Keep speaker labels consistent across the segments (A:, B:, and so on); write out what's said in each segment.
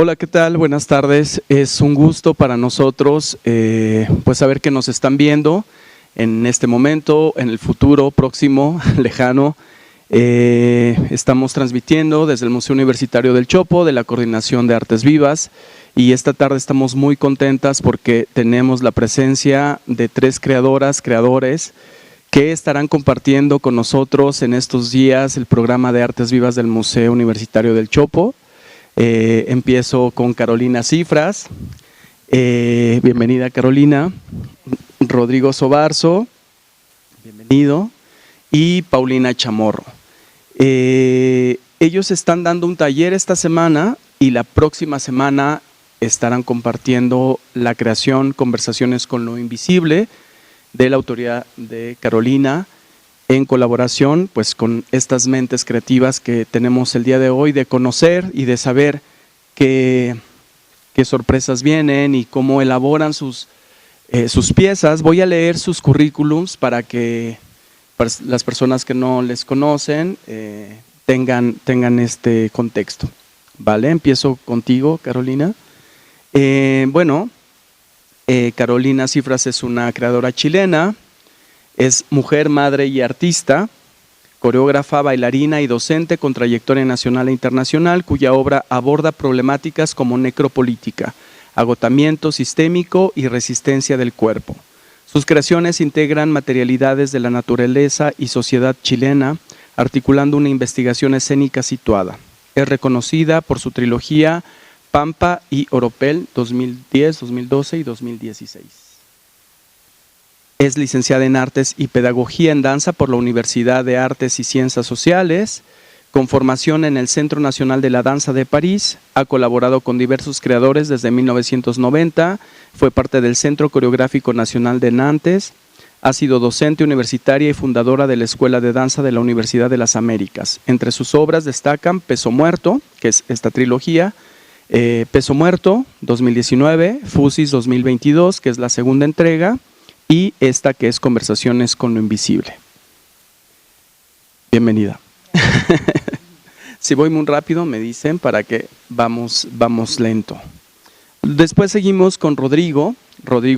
A: Hola, ¿qué tal? Buenas tardes. Es un gusto para nosotros pues saber que nos están viendo en este momento, en el futuro próximo, lejano. Estamos transmitiendo desde el Museo Universitario del Chopo, de la Coordinación de Artes Vivas, y esta tarde estamos muy contentas porque tenemos la presencia de 3 creadores que estarán compartiendo con nosotros en estos días el programa de Artes Vivas del Museo Universitario del Chopo. Empiezo con Carolina Cifras. Bienvenida, Carolina. Rodrigo Sobarzo, bienvenido. Y Paulina Chamorro. Ellos están dando un taller esta semana y la próxima semana estarán compartiendo la creación Conversaciones con lo Invisible de la autoría de Carolina, en colaboración pues con estas mentes creativas que tenemos el día de hoy, de conocer y de saber qué sorpresas vienen y cómo elaboran sus piezas. Voy a leer sus currículums para que las personas que no les conocen tengan este contexto. ¿Vale? Empiezo contigo, Carolina. Carolina Cifras es una creadora chilena. Es mujer, madre y artista, coreógrafa, bailarina y docente con trayectoria nacional e internacional, cuya obra aborda problemáticas como necropolítica, agotamiento sistémico y resistencia del cuerpo. Sus creaciones integran materialidades de la naturaleza y sociedad chilena, articulando una investigación escénica situada. Es reconocida por su trilogía Pampa y Oropel 2010, 2012 y 2016. Es licenciada en Artes y Pedagogía en Danza por la Universidad de Artes y Ciencias Sociales, con formación en el Centro Nacional de la Danza de París. Ha colaborado con diversos creadores desde 1990, fue parte del Centro Coreográfico Nacional de Nantes, ha sido docente universitaria y fundadora de la Escuela de Danza de la Universidad de las Américas. Entre sus obras destacan Peso Muerto, que es esta trilogía, Peso Muerto 2019, Fusis 2022, que es la segunda entrega, y esta que es Conversaciones con lo Invisible. Bienvenida. Si voy muy rápido me dicen para que vamos lento. Después seguimos con Rodrigo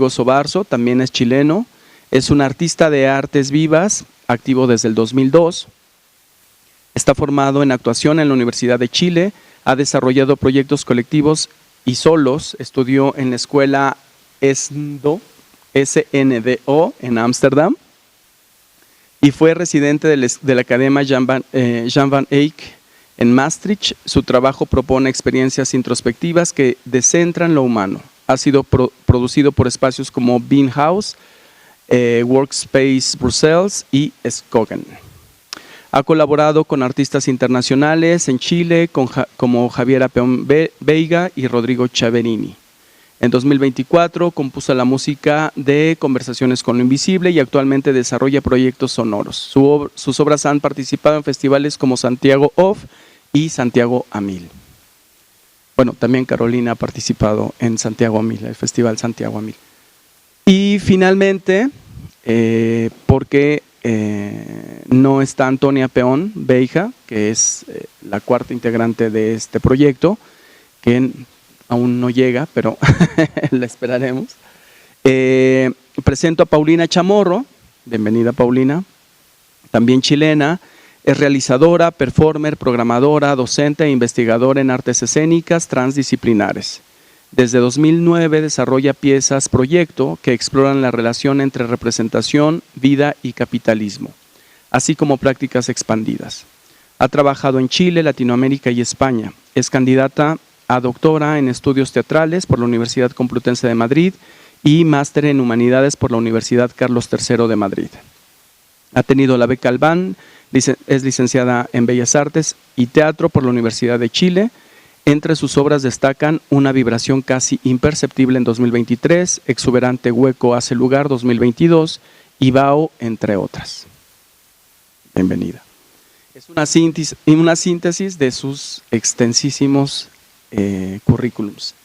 A: Sobarzo, también es chileno, es un artista de artes vivas, activo desde el 2002, está formado en actuación en la Universidad de Chile, ha desarrollado proyectos colectivos y solos, estudió en la escuela SNDO en Ámsterdam y fue residente de la Academia Jan van Eyck en Maastricht. Su trabajo propone experiencias introspectivas que descentran lo humano. Ha sido producido por espacios como Bean House, Workspace Brussels y Skogen. Ha colaborado con artistas internacionales en Chile como Javiera Peón Veiga y Rodrigo Chaverini. En 2024 compuso la música de Conversaciones con lo Invisible y actualmente desarrolla proyectos sonoros. Sus obras han participado en festivales como Santiago Off y Santiago a Mil. Bueno, también Carolina ha participado en Santiago a Mil, el Festival Santiago a Mil. Y finalmente, porque no está Antonia Peón Veiga, que es la cuarta integrante de este proyecto, que aún no llega, pero la esperaremos. Presento a Paulina Chamorro. Bienvenida, Paulina. También chilena, es realizadora, performer, programadora, docente e investigadora en artes escénicas transdisciplinares. Desde 2009 desarrolla piezas proyecto que exploran la relación entre representación, vida y capitalismo, así como prácticas expandidas. Ha trabajado en Chile, Latinoamérica y España. Es candidata a doctora en estudios teatrales por la Universidad Complutense de Madrid y máster en humanidades por la Universidad Carlos III de Madrid. Ha tenido la beca Albán, es licenciada en Bellas Artes y Teatro por la Universidad de Chile. Entre sus obras destacan Una vibración casi imperceptible en 2023, Exuberante hueco hace lugar 2022 y Bao, entre otras. Bienvenida. Es una síntesis de sus extensísimos currículums.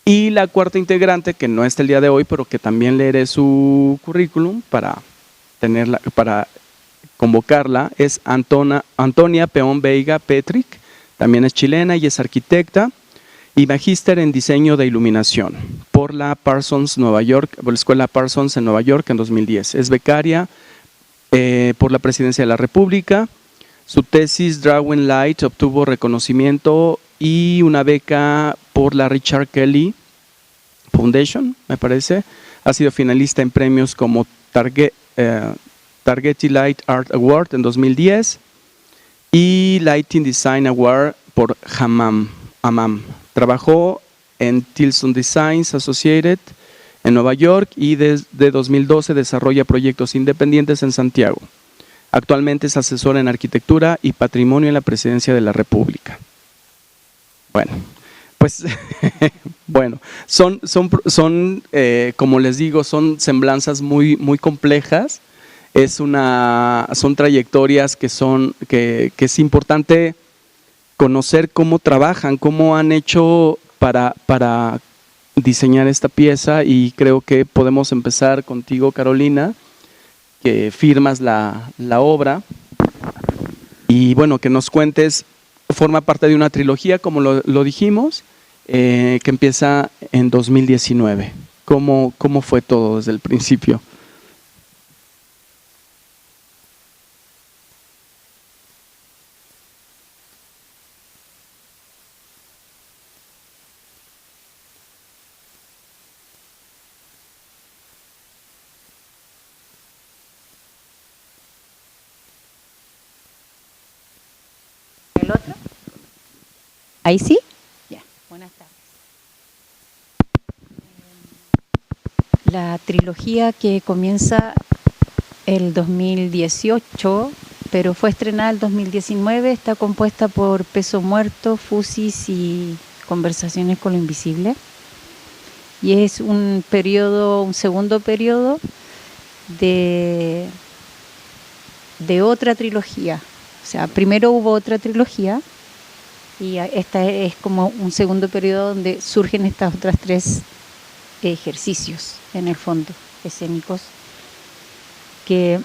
A: Y la cuarta integrante, que no está el día de hoy, pero que también leeré su currículum para convocarla, es Antonia Peón Veiga Petric. También es chilena y es arquitecta y magíster en diseño de iluminación por la Parsons, Nueva York, por la Escuela Parsons en Nueva York en 2010. Es becaria por la Presidencia de la República. Su tesis Drawing Light obtuvo reconocimiento y una beca por la Richard Kelly Foundation, me parece. Ha sido finalista en premios como Targetty Light Art Award en 2010 y Lighting Design Award por Hammam. Trabajó en Tilson Designs Associated en Nueva York y desde 2012 desarrolla proyectos independientes en Santiago. Actualmente es asesora en arquitectura y patrimonio en la Presidencia de la República. Bueno, pues bueno, son como les digo, son semblanzas muy complejas. Son trayectorias que es importante conocer cómo trabajan, cómo han hecho para diseñar esta pieza, y creo que podemos empezar contigo, Carolina, que firmas la obra y bueno, que nos cuentes. Forma parte de una trilogía, como lo dijimos, que empieza en 2019. ¿Cómo fue todo desde el principio?
B: ¿El otro? ¿Ahí sí? Ya, buenas tardes. La trilogía que comienza el 2018, pero fue estrenada el 2019, está compuesta por Peso Muerto, Fusis y Conversaciones con lo Invisible. Y es un segundo periodo de otra trilogía. O sea, primero hubo otra trilogía y esta es como un segundo periodo donde surgen estas otras tres ejercicios, en el fondo, escénicos, que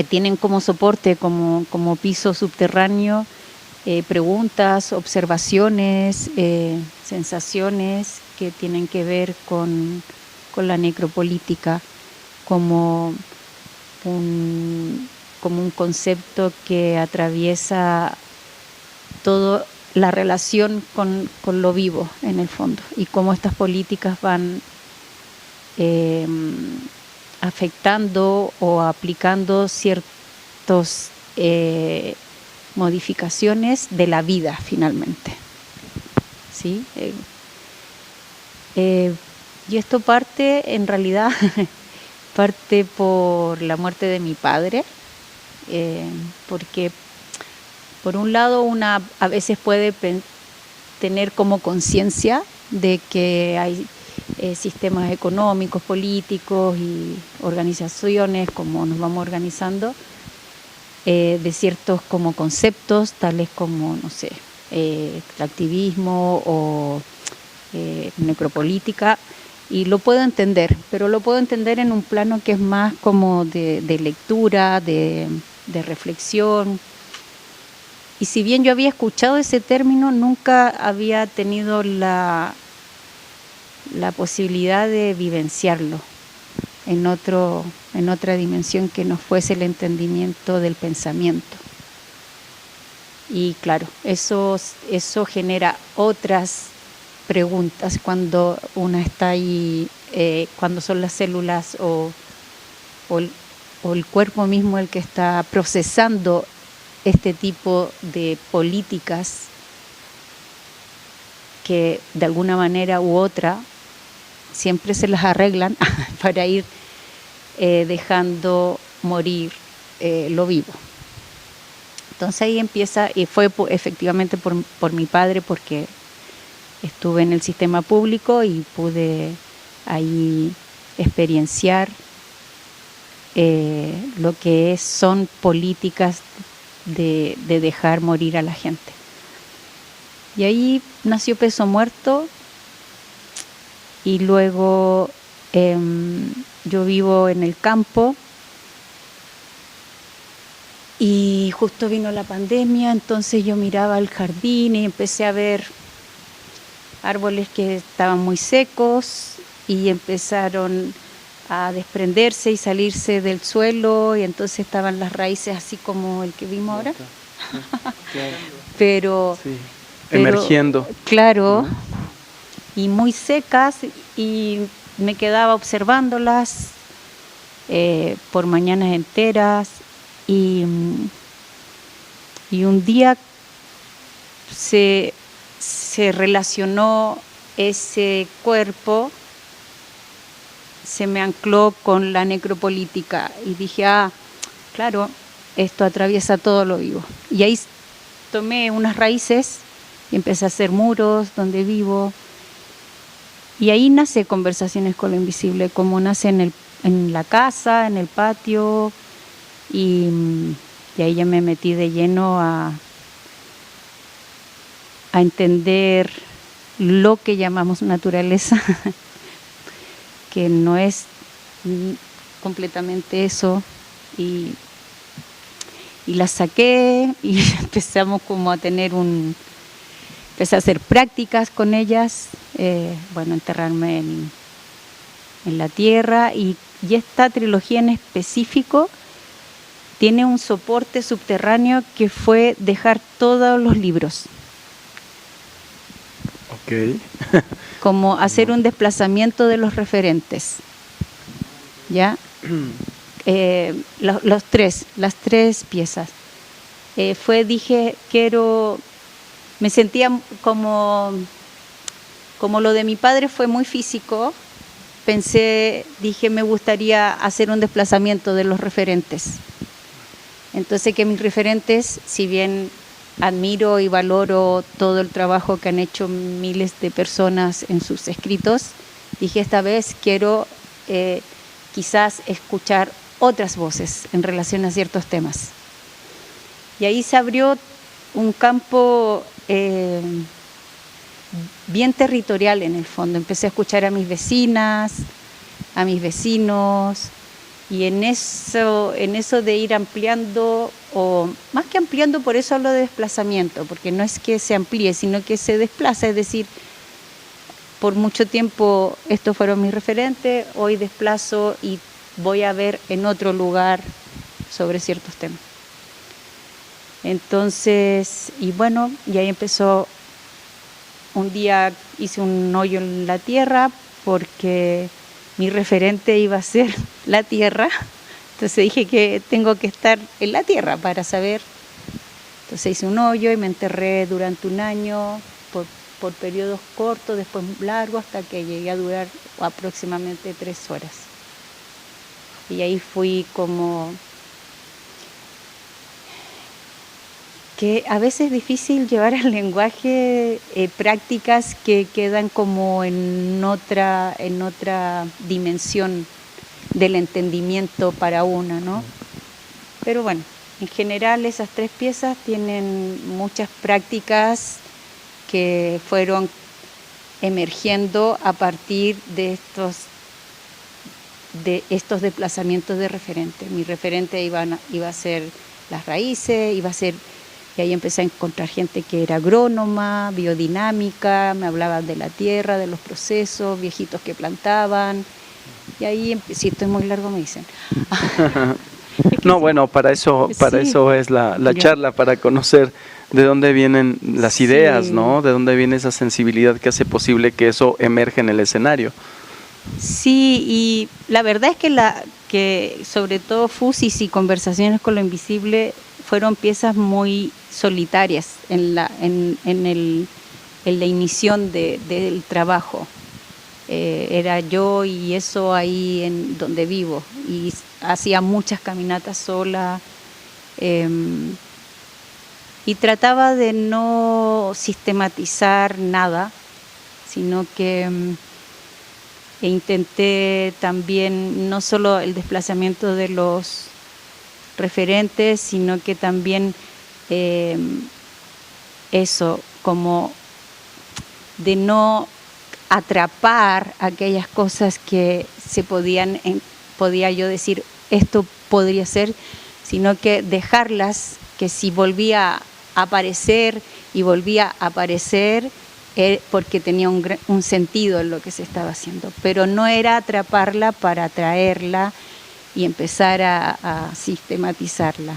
B: tienen como soporte, como piso subterráneo, preguntas, observaciones, sensaciones que tienen que ver con la necropolítica, como un concepto que atraviesa toda la relación con lo vivo, en el fondo, y cómo estas políticas van afectando o aplicando ciertas modificaciones de la vida, finalmente. ¿Sí? Y esto parte, en realidad, parte por la muerte de mi padre, porque por un lado una a veces puede tener como conciencia de que hay sistemas económicos, políticos y organizaciones, como nos vamos organizando, de ciertos como conceptos, tales como, no sé, activismo o necropolítica, y lo puedo entender, pero lo puedo entender en un plano que es más como de lectura, de reflexión. Y si bien yo había escuchado ese término, nunca había tenido la posibilidad de vivenciarlo en otra dimensión que no fuese el entendimiento del pensamiento. Y claro, eso genera otras preguntas cuando una está ahí, cuando son las células o el cuerpo mismo el que está procesando este tipo de políticas que de alguna manera u otra siempre se las arreglan para ir dejando morir lo vivo. Entonces ahí empieza, y fue efectivamente por mi padre, porque estuve en el sistema público y pude ahí experienciar lo que son políticas de dejar morir a la gente. Y ahí nació Peso Muerto, y luego yo vivo en el campo y justo vino la pandemia, entonces yo miraba el jardín y empecé a ver árboles que estaban muy secos y empezaron a desprenderse y salirse del suelo, y entonces estaban las raíces así como el que vimos ahora. pero,
A: Sí.
B: pero
A: Emergiendo.
B: claro, y muy secas, y me quedaba observándolas por mañanas enteras, y un día se relacionó ese cuerpo, se me ancló con la necropolítica y dije, claro, esto atraviesa todo lo vivo. Y ahí tomé unas raíces y empecé a hacer muros donde vivo. Y ahí nace Conversaciones con lo Invisible, como nace en la casa, en el patio, y ahí ya me metí de lleno a entender lo que llamamos naturaleza, que no es completamente eso, y la saqué y empezamos como a tener empecé a hacer prácticas con ellas, enterrarme en la tierra, y esta trilogía en específico tiene un soporte subterráneo que fue dejar todos los libros.
A: Ok.
B: Como hacer un desplazamiento de los referentes, ¿ya? Las tres piezas. Dije, me sentía como lo de mi padre fue muy físico, dije, me gustaría hacer un desplazamiento de los referentes. Entonces, que mis referentes, si bien admiro y valoro todo el trabajo que han hecho miles de personas en sus escritos, dije, esta vez quiero quizás escuchar otras voces en relación a ciertos temas. Y ahí se abrió un campo bien territorial en el fondo. Empecé a escuchar a mis vecinas, a mis vecinos, y en eso de ir ampliando, o más que ampliando, por eso hablo de desplazamiento, porque no es que se amplíe, sino que se desplaza, es decir, por mucho tiempo estos fueron mis referentes, hoy desplazo y voy a ver en otro lugar sobre ciertos temas. Entonces, y ahí empezó. Un día hice un hoyo en la tierra porque mi referente iba a ser la tierra. Entonces dije que tengo que estar en la tierra para saber. Entonces hice un hoyo y me enterré durante un año por periodos cortos, después largos, hasta que llegué a durar aproximadamente 3 horas. Y ahí fui como que a veces es difícil llevar al lenguaje prácticas que quedan como en otra dimensión del entendimiento para una, ¿no? Pero bueno, en general esas 3 piezas tienen muchas prácticas que fueron emergiendo a partir de estos desplazamientos de referente. Mi referente iba a ser las raíces, y ahí empecé a encontrar gente que era agrónoma, biodinámica, me hablaban de la tierra, de los procesos, viejitos que plantaban. Y ahí, si estoy muy largo, me dicen.
A: No, bueno, para eso es la charla, para conocer de dónde vienen las ideas, ¿no? De dónde viene esa sensibilidad que hace posible que eso emerja en el escenario.
B: Sí, y la verdad es que sobre todo Fusis y Conversaciones con lo Invisible fueron piezas muy solitarias en la emisión del trabajo. Era yo y eso ahí en donde vivo, y hacía muchas caminatas sola, y trataba de no sistematizar nada, sino que intenté también no solo el desplazamiento de los referentes, sino que también eso, como de no atrapar aquellas cosas que podía yo decir, esto podría ser, sino que dejarlas, que si volvía a aparecer y volvía a aparecer, porque tenía un sentido en lo que se estaba haciendo, pero no era atraparla para atraerla y empezar a sistematizarla.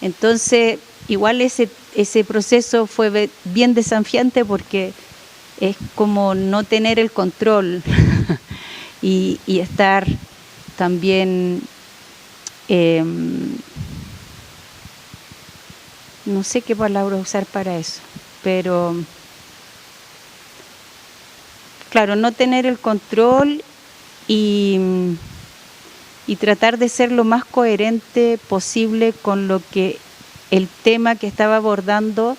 B: Entonces, igual ese proceso fue bien desafiante porque es como no tener el control y estar también, no sé qué palabra usar para eso, pero claro, no tener el control y tratar de ser lo más coherente posible con lo que el tema que estaba abordando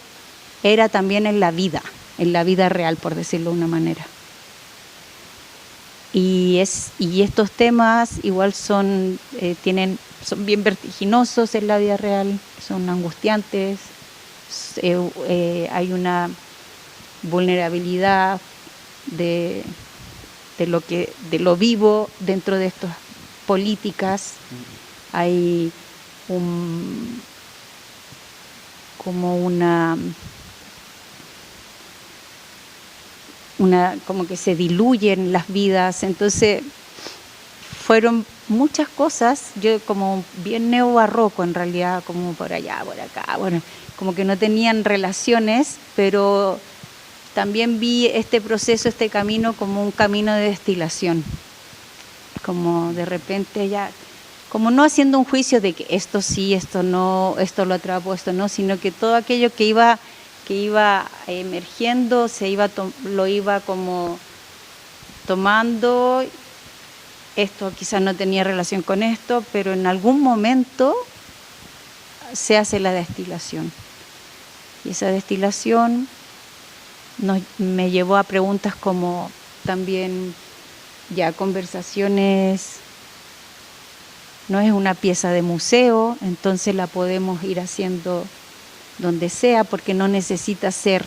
B: era también en la vida real, por decirlo de una manera. Y estos temas igual son bien vertiginosos en la vida real, son angustiantes, hay una vulnerabilidad de lo vivo dentro de estas políticas. Hay como que se diluyen las vidas, entonces fueron muchas cosas, yo como bien neobarroco en realidad, como por allá, por acá, bueno, como que no tenían relaciones, pero también vi este proceso, este camino como un camino de destilación, como de repente ya, como no haciendo un juicio de que esto sí, esto no, esto lo atrapo, esto no, sino que todo aquello que iba emergiendo, lo iba como tomando. Esto quizás no tenía relación con esto, pero en algún momento se hace la destilación. Y esa destilación me llevó a preguntas como también ya conversaciones. No es una pieza de museo, entonces la podemos ir haciendo donde sea, porque no necesita ser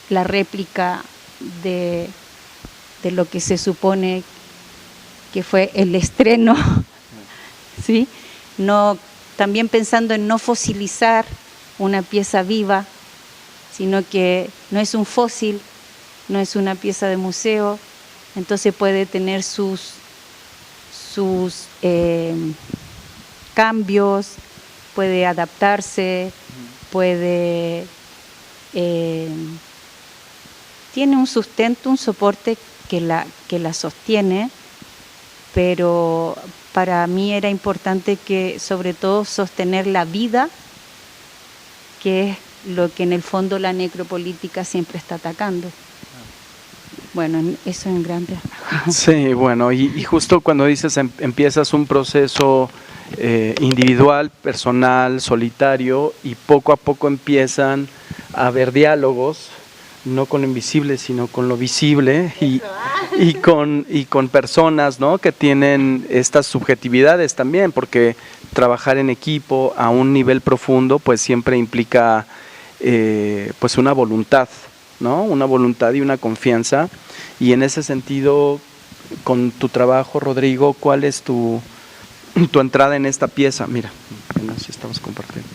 B: la réplica de lo que se supone que fue el estreno, ¿sí? No, también pensando en no fosilizar una pieza viva, sino que no es un fósil, no es una pieza de museo, entonces puede tener sus cambios, puede adaptarse, tiene un sustento, un soporte que la sostiene, pero para mí era importante que sobre todo sostener la vida, que es lo que en el fondo la necropolítica siempre está atacando. Bueno, eso en grandes rasgos.
A: Sí, bueno, y justo cuando dices empiezas un proceso individual, personal, solitario, y poco a poco empiezan a haber diálogos, no con lo invisible, sino con lo visible, y con personas, ¿no?, que tienen estas subjetividades también, porque trabajar en equipo a un nivel profundo pues siempre implica pues una voluntad, ¿no?, una voluntad y una confianza. Y en ese sentido, con tu trabajo, Rodrigo, ¿cuál es tu entrada en esta pieza? Mira, si estamos compartiendo.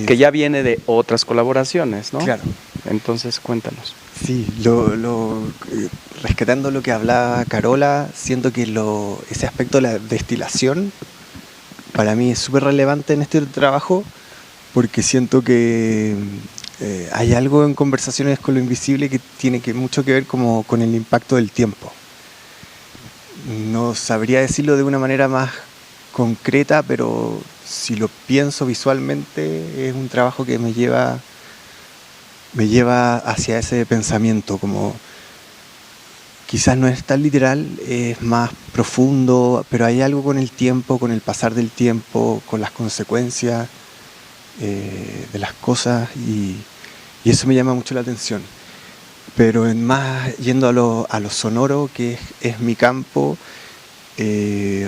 A: Que ya viene de otras colaboraciones, ¿no?
C: Claro.
A: Entonces, cuéntanos.
C: Sí, rescatando lo que hablaba Carola, siento que ese aspecto de la destilación para mí es súper relevante en este trabajo, porque siento que hay algo en Conversaciones con lo Invisible que tiene mucho que ver como con el impacto del tiempo. No sabría decirlo de una manera más concreta, pero si lo pienso visualmente es un trabajo que me lleva hacia ese pensamiento, como quizás no es tan literal, es más profundo, pero hay algo con el tiempo, con el pasar del tiempo, con las consecuencias de las cosas, y eso me llama mucho la atención. Pero más yendo a lo sonoro, que es mi campo,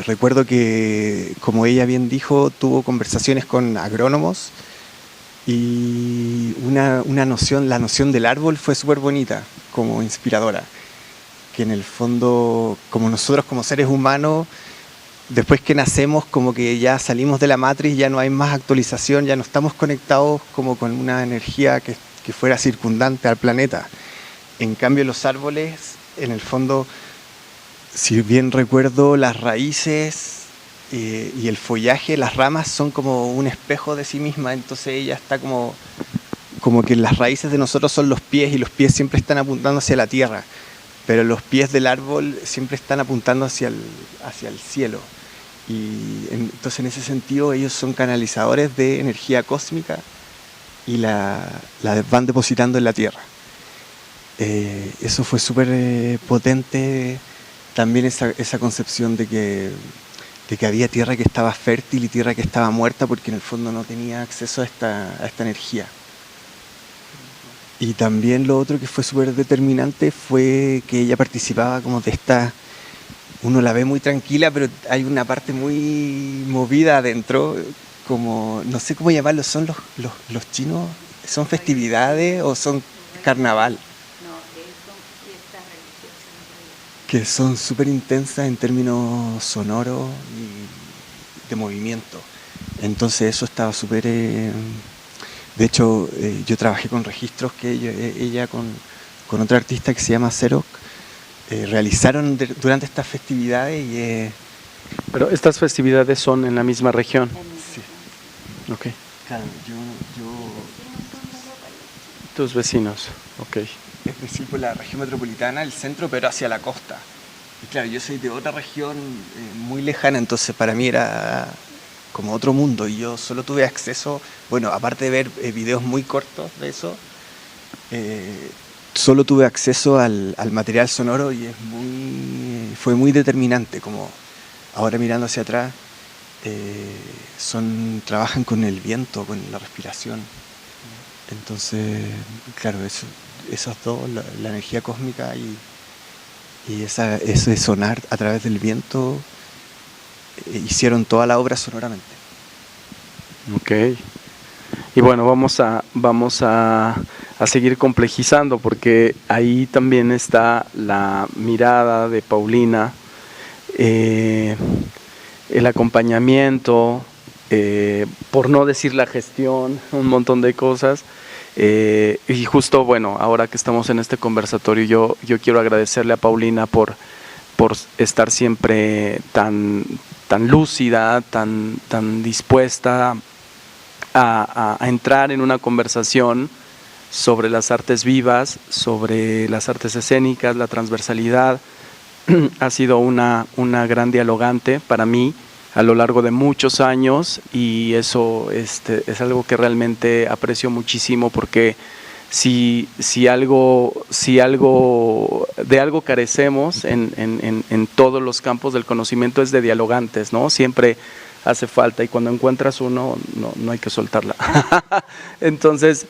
C: recuerdo que, como ella bien dijo, tuvo conversaciones con agrónomos, y la noción del árbol fue súper bonita, como inspiradora, que en el fondo, como nosotros como seres humanos, después que nacemos, como que ya salimos de la matriz, ya no hay más actualización, ya no estamos conectados como con una energía que que fuera circundante al planeta. En cambio, los árboles, en el fondo, si bien recuerdo, las raíces y el follaje, las ramas son como un espejo de sí misma, entonces ella está como que las raíces de nosotros son los pies y los pies siempre están apuntando hacia la tierra, pero los pies del árbol siempre están apuntando hacia el cielo. Y entonces en ese sentido ellos son canalizadores de energía cósmica y la van depositando en la tierra. Eso fue súper potente, también esa concepción de que había tierra que estaba fértil y tierra que estaba muerta porque en el fondo no tenía acceso a esta energía. Y también lo otro que fue súper determinante fue que ella participaba como de esta... Uno la ve muy tranquila, pero hay una parte muy movida adentro, como, no sé cómo llamarlo, ¿son los chinos? ¿Son festividades o son carnaval?
B: No, son fiestas religiosas.
C: Que son súper intensas en términos sonoros y de movimiento. Entonces eso estaba súper... de hecho, yo trabajé con registros que ella con otra artista que se llama Xerox, realizaron durante estas festividades.
A: Pero estas festividades son en la misma región.
C: Sí.
A: Ok.
C: Claro, yo
A: Tus vecinos, ok.
C: es decir, por la región metropolitana, el centro, pero hacia la costa. Y claro, yo soy de otra región muy lejana, entonces para mí era como otro mundo y yo solo tuve acceso, bueno, aparte de ver videos muy cortos de eso, solo tuve acceso al material sonoro y fue muy determinante, como ahora mirando hacia atrás, trabajan con el viento, con la respiración. Entonces, claro, esos dos, la energía cósmica y ese sonar a través del viento, hicieron toda la obra sonoramente.
A: Ok. Y bueno, vamos a seguir complejizando porque ahí también está la mirada de Paulina, el acompañamiento, por no decir la gestión, un montón de cosas. Y justo, bueno, ahora que estamos en este conversatorio, yo quiero agradecerle a Paulina por estar siempre tan lúcida, tan dispuesta a entrar en una conversación sobre las artes vivas, sobre las artes escénicas, la transversalidad. Ha sido una gran dialogante para mí a lo largo de muchos años y eso es algo que realmente aprecio muchísimo porque si de algo carecemos en todos los campos del conocimiento es de dialogantes, ¿no? Siempre hace falta y cuando encuentras uno no hay que soltarla. Entonces,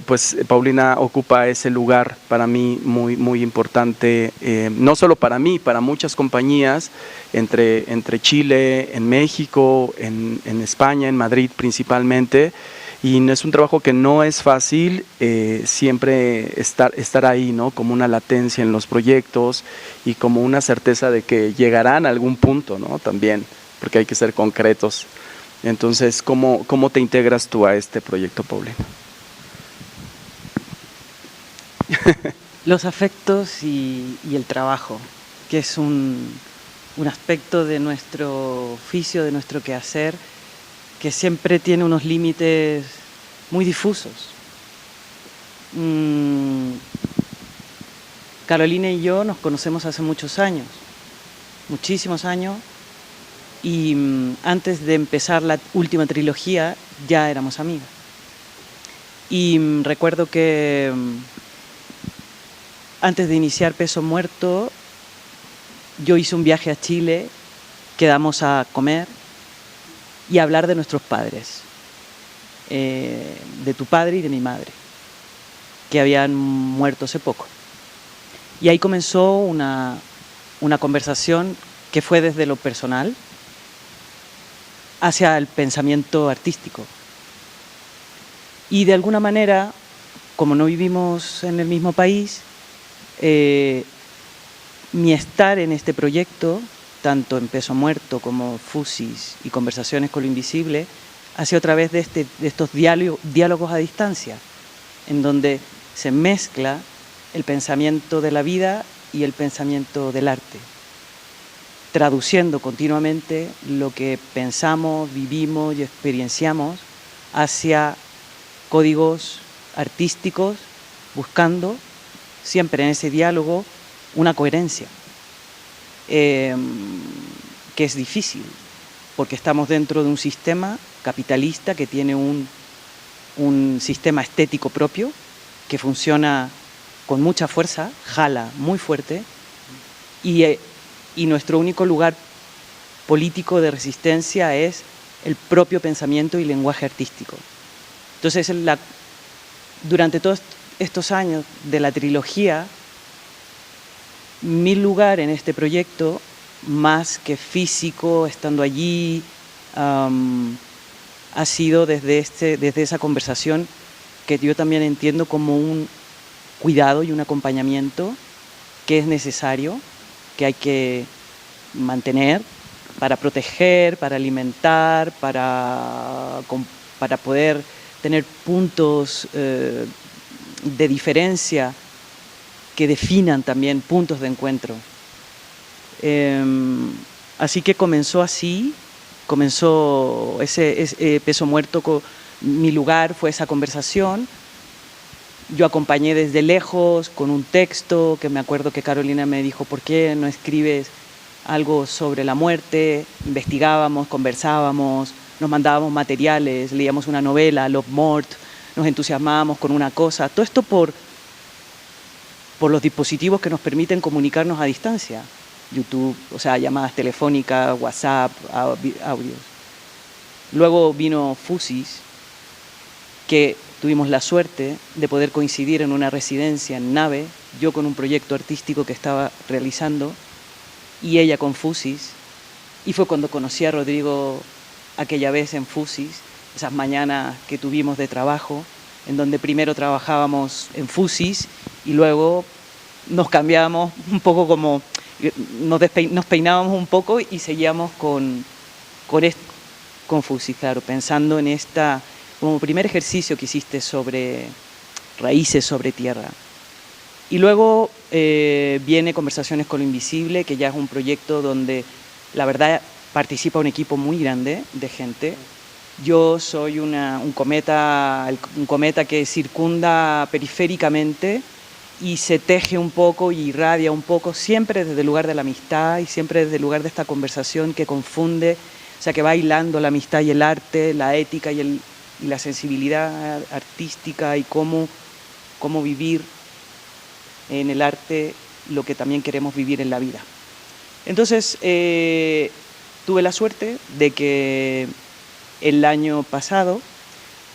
A: pues Paulina ocupa ese lugar para mí muy, muy importante, no solo para mí, para muchas compañías entre Chile, en México, en España, en Madrid principalmente. Y es un trabajo que no es fácil, siempre estar ahí, ¿no? Como una latencia en los proyectos y como una certeza de que llegarán a algún punto, ¿no? También, porque hay que ser concretos. Entonces, ¿cómo te integras tú a este proyecto, Paulina?
D: Los afectos y el trabajo, que es un aspecto de nuestro oficio, de nuestro quehacer, que siempre tiene unos límites muy difusos. Carolina y yo nos conocemos hace muchos años, muchísimos años, y antes de empezar la última trilogía ya éramos amigas. Y recuerdo que antes de iniciar Peso Muerto, yo hice un viaje a Chile, quedamos a comer y hablar de nuestros padres, de tu padre y de mi madre, que habían muerto hace poco. Y ahí comenzó una conversación que fue desde lo personal hacia el pensamiento artístico. Y de alguna manera, como no vivimos en el mismo país, mi estar en este proyecto, tanto en Peso Muerto como Fusis y Conversaciones con lo Invisible, ha sido a través de estos diálogos a distancia, en donde se mezcla el pensamiento de la vida y el pensamiento del arte, traduciendo continuamente lo que pensamos, vivimos y experienciamos hacia códigos artísticos, buscando siempre en ese diálogo una coherencia, que es difícil, porque estamos dentro de un sistema capitalista que tiene un sistema estético propio, que funciona con mucha fuerza, jala muy fuerte, y nuestro único lugar político de resistencia es el propio pensamiento y lenguaje artístico. Entonces, durante todos estos años de la trilogía, mi lugar en este proyecto, más que físico, estando allí, ha sido desde esa conversación que yo también entiendo como un cuidado y un acompañamiento que es necesario, que hay que mantener para proteger, para alimentar, para poder tener puntos de diferencia que definan también puntos de encuentro. Así que comenzó ese Peso Muerto, mi lugar fue esa conversación. Yo acompañé desde lejos con un texto que me acuerdo que Carolina me dijo, ¿por qué no escribes algo sobre la muerte? Investigábamos, conversábamos, nos mandábamos materiales, leíamos una novela, Love Mort, nos entusiasmábamos con una cosa. Todo esto por los dispositivos que nos permiten comunicarnos a distancia. YouTube, o sea, llamadas telefónicas, WhatsApp, audios. Luego vino Fusis, que tuvimos la suerte de poder coincidir en una residencia en Nave, yo con un proyecto artístico que estaba realizando y ella con Fusis. Y fue cuando conocí a Rodrigo aquella vez en Fusis, esas mañanas que tuvimos de trabajo, en donde primero trabajábamos en Fusis y luego nos cambiábamos un poco, como nos peinábamos un poco y seguíamos con Fusis, claro, pensando en como primer ejercicio que hiciste sobre raíces sobre tierra. Y luego viene Conversaciones con lo Invisible, que ya es un proyecto donde la verdad participa un equipo muy grande de gente. Yo soy un cometa que circunda periféricamente y se teje un poco y irradia un poco, siempre desde el lugar de la amistad y siempre desde el lugar de esta conversación que confunde, o sea, que va hilando la amistad y el arte, la ética y la sensibilidad artística y cómo vivir en el arte lo que también queremos vivir en la vida. Entonces, tuve la suerte de que el año pasado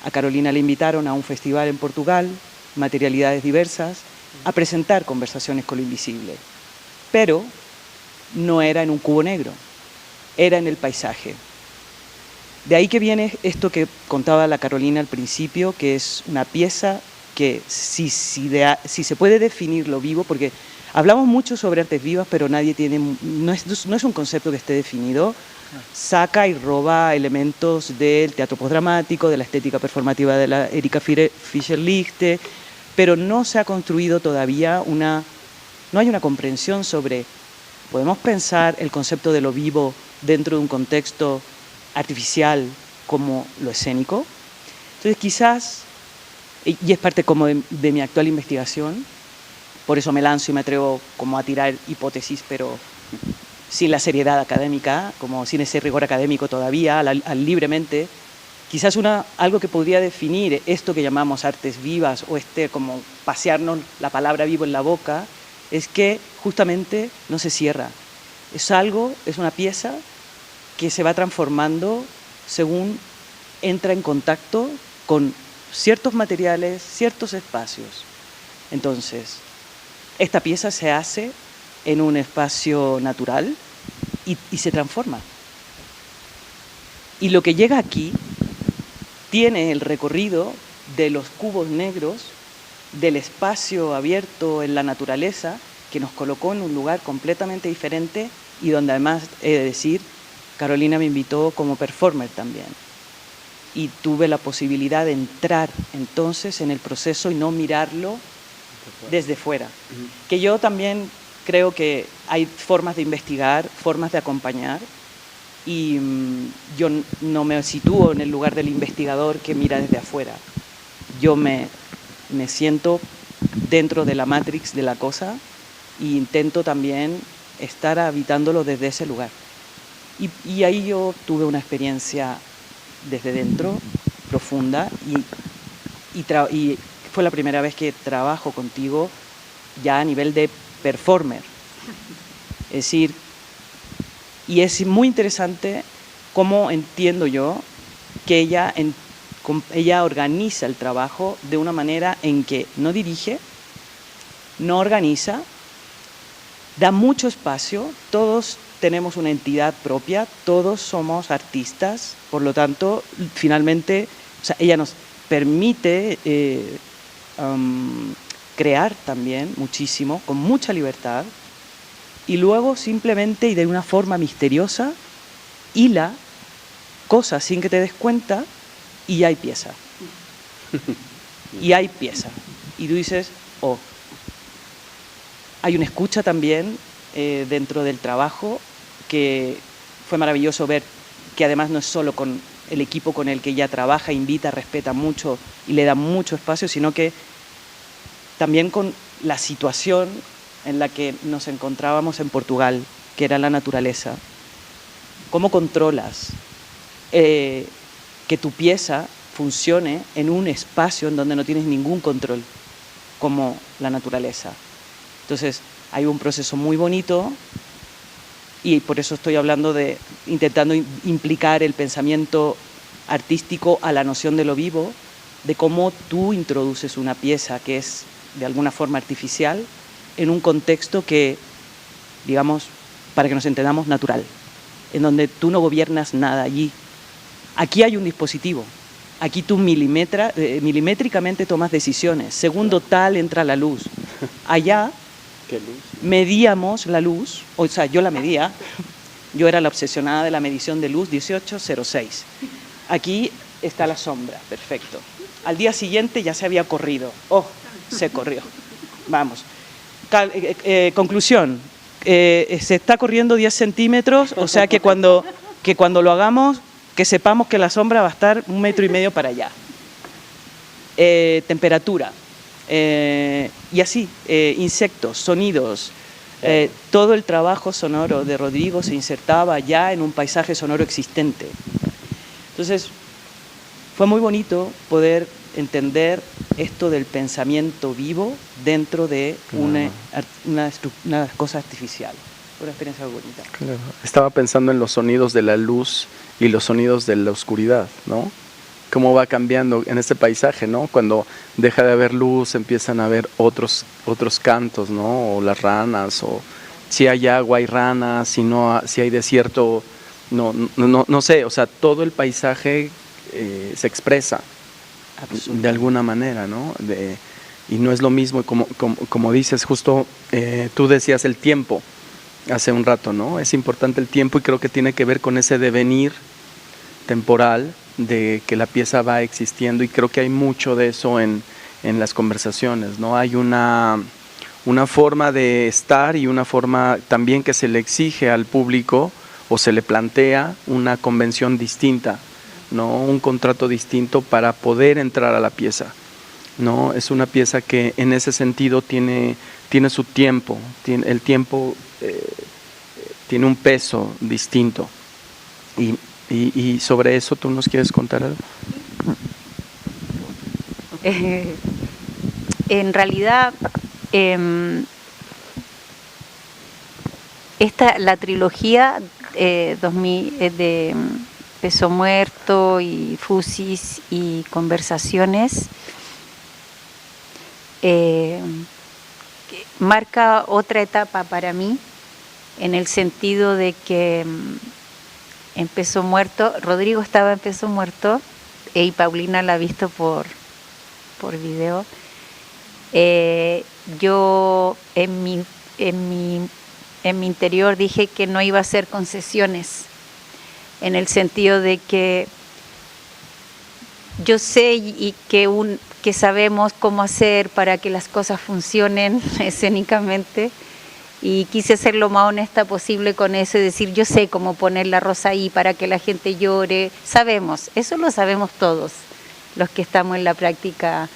D: a Carolina le invitaron a un festival en Portugal, Materialidades Diversas, a presentar Conversaciones con lo Invisible. Pero no era en un cubo negro, era en el paisaje. De ahí que viene esto que contaba la Carolina al principio, que es una pieza que si se puede definir lo vivo, porque hablamos mucho sobre artes vivas, pero no es un concepto que esté definido, saca y roba elementos del teatro postdramático, de la estética performativa de la Erika Fischer-Lichte, pero no se ha construido todavía no hay una comprensión sobre, podemos pensar el concepto de lo vivo dentro de un contexto artificial como lo escénico. Entonces quizás, y es parte como de mi actual investigación, por eso me lanzo y me atrevo como a tirar hipótesis, pero sin la seriedad académica, como sin ese rigor académico todavía, al libremente. Quizás algo que podría definir esto que llamamos artes vivas o como pasearnos la palabra vivo en la boca, es que justamente no se cierra. Es una pieza que se va transformando según entra en contacto con ciertos materiales, ciertos espacios. Entonces, esta pieza se hace en un espacio natural y se transforma. Y lo que llega aquí tiene el recorrido de los cubos negros, del espacio abierto en la naturaleza, que nos colocó en un lugar completamente diferente y donde además, he de decir, Carolina me invitó como performer también. y tuve la posibilidad de entrar entonces en el proceso y no mirarlo desde fuera. Que yo también creo que hay formas de investigar, formas de acompañar, y yo no me sitúo en el lugar del investigador que mira desde afuera. Yo me siento dentro de la matrix de la cosa e intento también estar habitándolo desde ese lugar. Y ahí yo tuve una experiencia desde dentro, profunda, y fue la primera vez que trabajo contigo ya a nivel de performer. Es decir, y es muy interesante cómo entiendo yo que ella organiza el trabajo de una manera en que no dirige, no organiza, da mucho espacio, todos tenemos una entidad propia, todos somos artistas, por lo tanto, finalmente, o sea, ella nos permite crear también muchísimo, con mucha libertad, y luego simplemente y de una forma misteriosa hila cosas sin que te des cuenta y ya hay pieza. Y hay pieza. Y tú dices, oh. Hay una escucha también dentro del trabajo que fue maravilloso ver que además no es solo con el equipo con el que ella trabaja, invita, respeta mucho y le da mucho espacio, sino que también con la situación en la que nos encontrábamos en Portugal, que era la naturaleza. ¿Cómo controlas que tu pieza funcione en un espacio en donde no tienes ningún control, como la naturaleza? Entonces, hay un proceso muy bonito y por eso estoy hablando de intentando implicar el pensamiento artístico a la noción de lo vivo, de cómo tú introduces una pieza que es de alguna forma artificial en un contexto que, digamos, para que nos entendamos, natural, en donde tú no gobiernas nada allí. Aquí hay un dispositivo, aquí tú milimétricamente tomas decisiones, segundo tal entra la luz. Allá medíamos la luz, o sea, yo la medía, yo era la obsesionada de la medición de luz 1806. Aquí está la sombra, perfecto. Al día siguiente ya se había corrido, se corrió, vamos. Conclusión, se está corriendo 10 centímetros, o sea que cuando lo hagamos, que sepamos que la sombra va a estar 1,5 metros para allá. Temperatura. Y así, insectos, sonidos, todo el trabajo sonoro de Rodrigo se insertaba ya en un paisaje sonoro existente. Entonces, fue muy bonito poder entender esto del pensamiento vivo dentro de una cosa artificial. Una experiencia muy bonita.
A: Claro. Estaba pensando en los sonidos de la luz y los sonidos de la oscuridad, ¿no? Cómo va cambiando en este paisaje, ¿no? Cuando deja de haber luz, empiezan a haber otros cantos, ¿no? O las ranas, o si hay agua hay ranas, si hay desierto, no sé, o sea, todo el paisaje se expresa de alguna manera, ¿no? Y no es lo mismo, como dices, justo tú decías el tiempo hace un rato, ¿no? Es importante el tiempo y creo que tiene que ver con ese devenir temporal de que la pieza va existiendo, y creo que hay mucho de eso en las conversaciones, ¿no? Hay una forma de estar y una forma también que se le exige al público o se le plantea una convención distinta, ¿no? Un contrato distinto para poder entrar a la pieza, ¿no? Es una pieza que en ese sentido tiene su tiempo, el tiempo tiene un peso distinto. Y sobre eso, ¿tú nos quieres contar algo?
B: En realidad, la trilogía de Peso Muerto y Fusis y Conversaciones marca otra etapa para mí, en el sentido de que en Peso Muerto, Rodrigo estaba en Peso Muerto y Paulina la ha visto por video. Yo en mi interior dije que no iba a hacer concesiones, en el sentido de que yo sé y que sabemos cómo hacer para que las cosas funcionen escénicamente, y quise ser lo más honesta posible con eso y decir, yo sé cómo poner la rosa ahí para que la gente llore. Sabemos, eso lo sabemos todos los que estamos en la práctica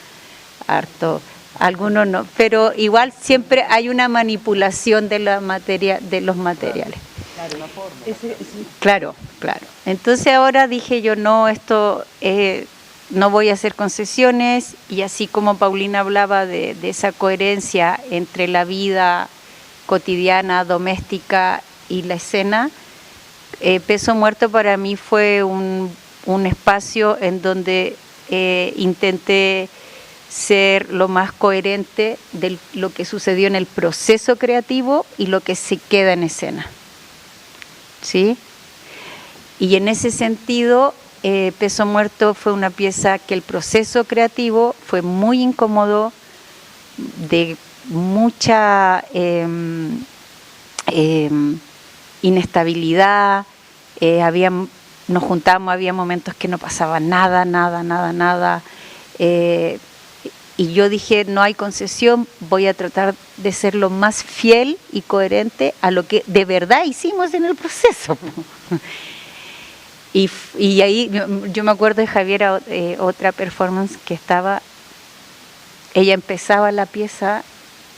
B: harto. Algunos no, pero igual siempre hay una manipulación de la materia, de los materiales.
D: Claro, una forma.
B: Claro. Entonces ahora dije yo, no, esto no voy a hacer concesiones, y así como Paulina hablaba de esa coherencia entre la vida cotidiana, doméstica y la escena, Peso Muerto para mí fue un espacio en donde intenté ser lo más coherente de lo que sucedió en el proceso creativo y lo que se queda en escena. ¿Sí? Y en ese sentido, Peso Muerto fue una pieza que el proceso creativo fue muy incómodo, de mucha inestabilidad, nos juntamos, había momentos que no pasaba nada, y yo dije, no hay concesión, voy a tratar de ser lo más fiel y coherente a lo que de verdad hicimos en el proceso. Y ahí yo me acuerdo de Javiera, otra performance que estaba, ella empezaba la pieza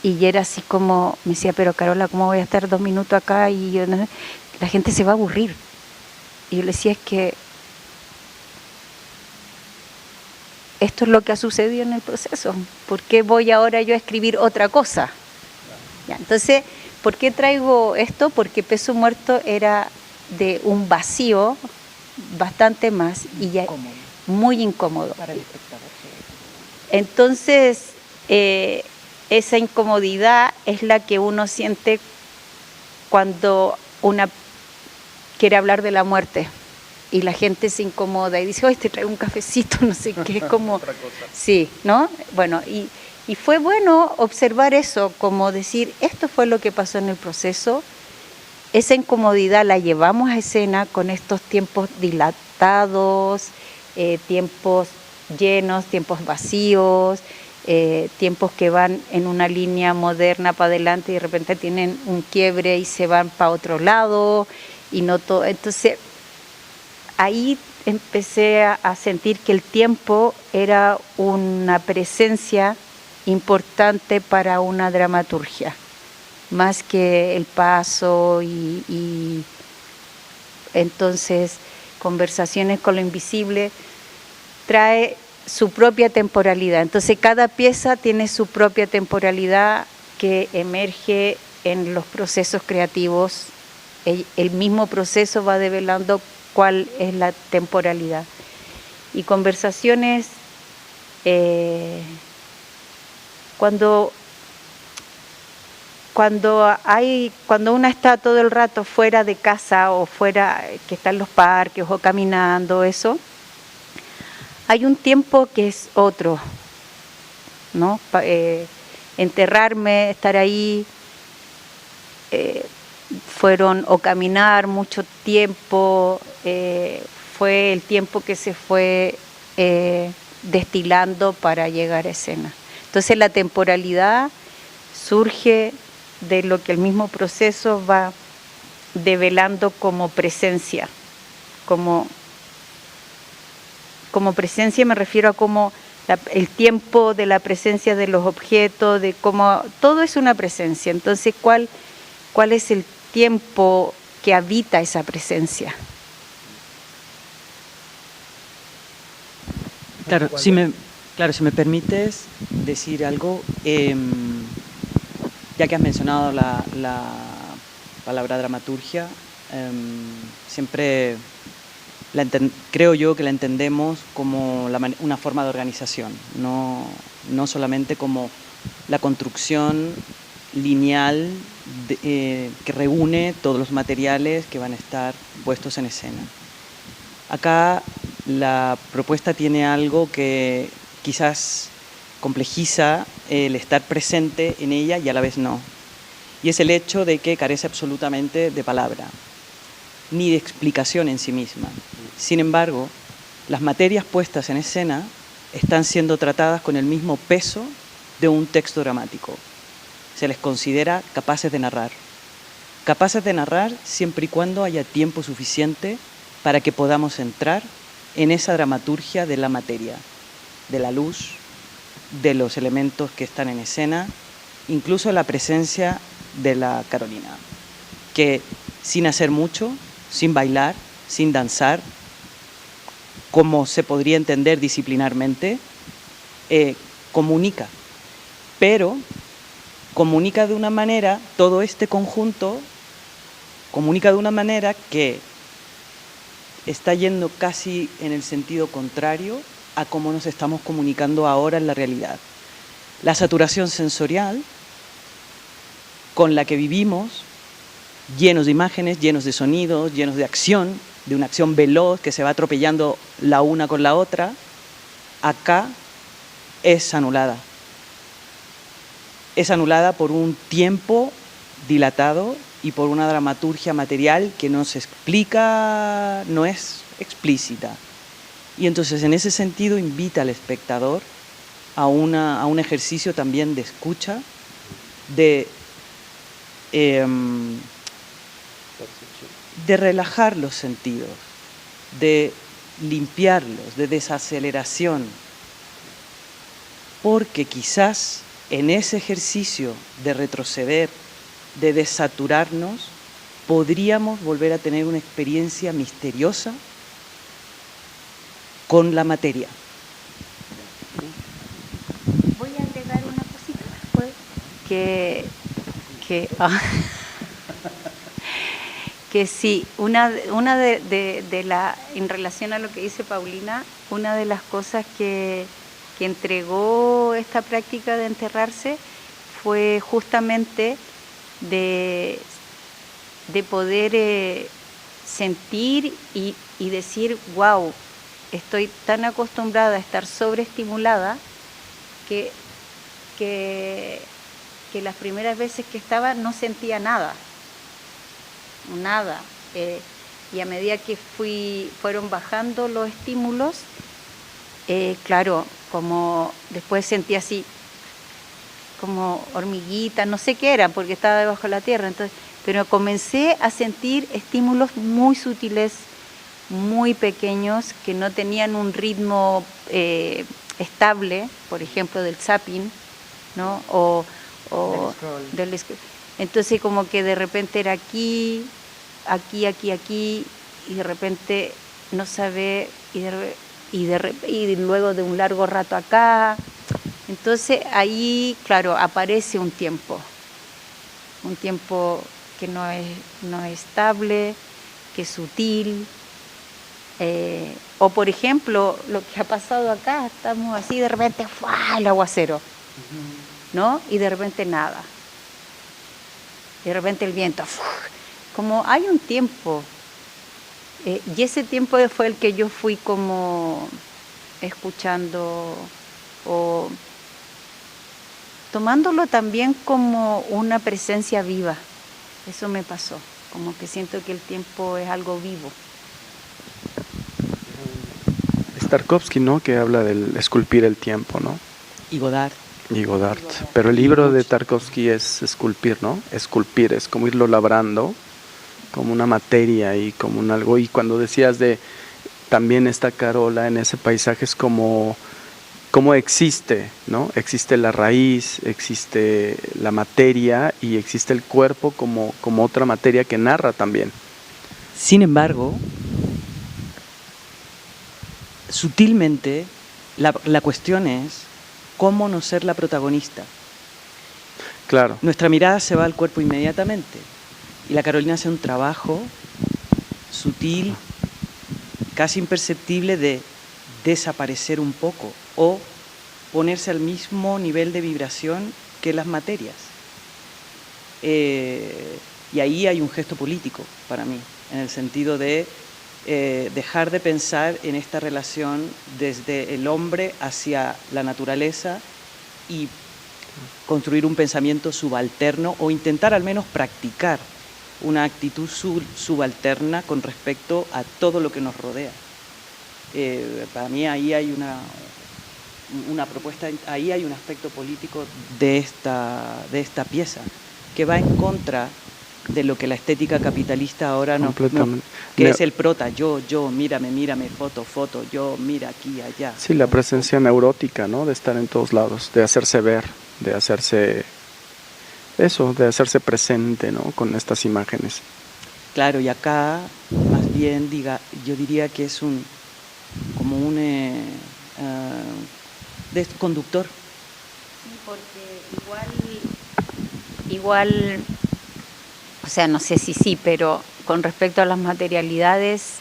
B: y era así como, me decía, pero Carola, ¿cómo voy a estar 2 minutos acá? Y yo, no, la gente se va a aburrir. Y yo le decía, es que esto es lo que ha sucedido en el proceso. ¿Por qué voy ahora yo a escribir otra cosa? Ya, entonces, ¿por qué traigo esto? Porque Peso Muerto era de un vacío bastante más y ya muy incómodo.
D: Para el espectador.
B: Entonces, esa incomodidad es la que uno siente cuando una quiere hablar de la muerte y la gente se incomoda y dice, oye, te traigo un cafecito, no sé qué, es como... Sí, ¿no? Bueno, y fue bueno observar eso, como decir, esto fue lo que pasó en el proceso, esa incomodidad la llevamos a escena con estos tiempos dilatados, tiempos llenos, tiempos vacíos, tiempos que van en una línea moderna para adelante y de repente tienen un quiebre y se van para otro lado y no todo. Entonces ahí empecé a sentir que el tiempo era una presencia importante para una dramaturgia, más que el paso y entonces Conversaciones con lo Invisible trae su propia temporalidad. Entonces cada pieza tiene su propia temporalidad que emerge en los procesos creativos. El mismo proceso va develando cuál es la temporalidad. Y Conversaciones, cuando uno está todo el rato fuera de casa o fuera, que está en los parques o caminando, eso, hay un tiempo que es otro, ¿no? Enterrarme, estar ahí, fueron o caminar mucho tiempo, fue el tiempo que se fue destilando para llegar a escena. Entonces la temporalidad surge de lo que el mismo proceso va develando como presencia, como presencia me refiero a como el tiempo de la presencia de los objetos, de cómo todo es una presencia. Entonces, ¿cuál es el tiempo que habita esa presencia?
D: Claro, si me permites decir algo, ya que has mencionado la palabra dramaturgia, siempre creo yo que la entendemos como una forma de organización, no solamente como la construcción lineal que reúne todos los materiales que van a estar puestos en escena. Acá la propuesta tiene algo que quizás complejiza el estar presente en ella y a la vez no. Y es el hecho de que carece absolutamente de palabra, ni de explicación en sí misma. Sin embargo, Las materias puestas en escena están siendo tratadas con el mismo peso de un texto dramático. Se les considera capaces de narrar. Capaces de narrar siempre y cuando haya tiempo suficiente para que podamos entrar en esa dramaturgia de la materia, de la luz, de los elementos que están en escena, incluso la presencia de la Carolina, que sin hacer mucho, sin bailar, sin danzar, como se podría entender disciplinarmente, comunica, pero comunica de una manera, todo este conjunto comunica de una manera que está yendo casi en el sentido contrario a cómo nos estamos comunicando ahora en la realidad. La saturación sensorial con la que vivimos, llenos de imágenes, llenos de sonidos, llenos de acción, de una acción veloz que se va atropellando la una con la otra, acá es anulada. Es anulada por un tiempo dilatado y por una dramaturgia material que no se explica, no es explícita. Y entonces en ese sentido invita al espectador a un ejercicio también de escucha, de relajar los sentidos, de limpiarlos, de desaceleración, porque quizás en ese ejercicio de retroceder, de desaturarnos, podríamos volver a tener una experiencia misteriosa con la materia.
B: Voy a agregar una cosita, pues, que sí, una de la, en relación a lo que dice Paulina, una de las cosas que entregó esta práctica de enterrarse fue justamente de poder sentir y decir, wow, estoy tan acostumbrada a estar sobreestimulada que las primeras veces que estaba no sentía nada. Y a medida que fueron bajando los estímulos, claro, como después sentía así como hormiguita, no sé qué era porque estaba debajo de la tierra, entonces, pero comencé a sentir estímulos muy sutiles, muy pequeños, que no tenían un ritmo estable, por ejemplo del zapping, ¿no? O del scroll. Entonces como que de repente era aquí, y de repente no sabe, y luego de un largo rato acá. Entonces ahí, claro, aparece un tiempo que no es estable, que es sutil. O por ejemplo, lo que ha pasado acá, estamos así, de repente, ¡fua!, el aguacero, ¿no? Y de repente nada. Y de repente el viento, ¡fua!. Como hay un tiempo, y ese tiempo fue el que yo fui como escuchando o tomándolo también como una presencia viva. Eso me pasó, como que siento que el tiempo es algo vivo.
A: Tarkovsky, ¿no? Que habla del esculpir el tiempo, ¿no?
D: Y Godard.
A: Pero el libro de Tarkovsky es esculpir, ¿no? Esculpir, es como irlo labrando, como una materia y como un algo. Y cuando decías de también esta Carola en ese paisaje, es como existe, ¿no? Existe la raíz, existe la materia y existe el cuerpo como otra materia que narra también.
D: Sin embargo, sutilmente, la cuestión es cómo no ser la protagonista.
A: Claro.
D: Nuestra mirada se va al cuerpo inmediatamente y la Carolina hace un trabajo sutil, casi imperceptible, de desaparecer un poco o ponerse al mismo nivel de vibración que las materias. Y ahí hay un gesto político para mí, en el sentido de dejar de pensar en esta relación desde el hombre hacia la naturaleza y construir un pensamiento subalterno o intentar al menos practicar una actitud subalterna con respecto a todo lo que nos rodea. Para mí ahí hay una propuesta, ahí hay un aspecto político de esta pieza, que va en contra de lo que la estética capitalista ahora que es el prota, yo, mírame, foto, yo, mira aquí, allá.
A: Sí, la presencia neurótica, ¿no? De estar en todos lados, de hacerse ver, de hacerse presente, ¿no? Con estas imágenes.
D: Claro, y acá, más bien, yo diría que es como un conductor.
B: Sí, porque igual, o sea, no sé si sí, pero con respecto a las materialidades,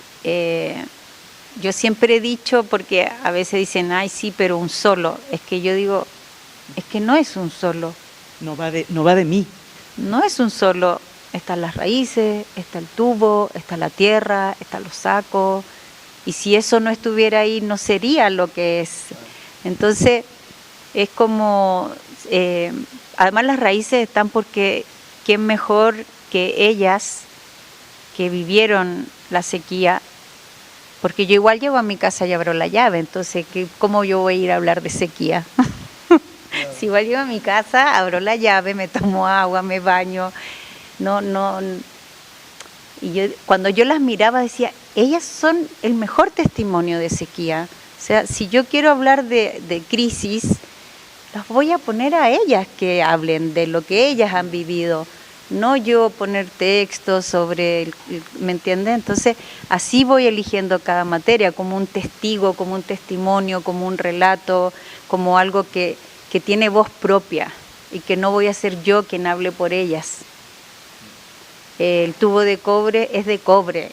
B: yo siempre he dicho, porque a veces dicen, ay, sí, pero un solo. Es que yo digo, es que no es un solo.
D: No va de mí.
B: No es un solo. Están las raíces, está el tubo, está la tierra, están los sacos. Y si eso no estuviera ahí, no sería lo que es. Entonces, es como... además las raíces están porque quién mejor que ellas que vivieron la sequía, porque yo igual llego a mi casa y abro la llave, entonces ¿cómo yo voy a ir a hablar de sequía? Si igual llego a mi casa, abro la llave, me tomo agua, me baño, no. Y cuando yo las miraba decía, ellas son el mejor testimonio de sequía. O sea, si yo quiero hablar de crisis, las voy a poner a ellas que hablen de lo que ellas han vivido, no yo poner textos sobre, ¿me entiendes? Entonces, así voy eligiendo cada materia, como un testigo, como un testimonio, como un relato, como algo que tiene voz propia y que no voy a ser yo quien hable por ellas. El tubo de cobre es de cobre,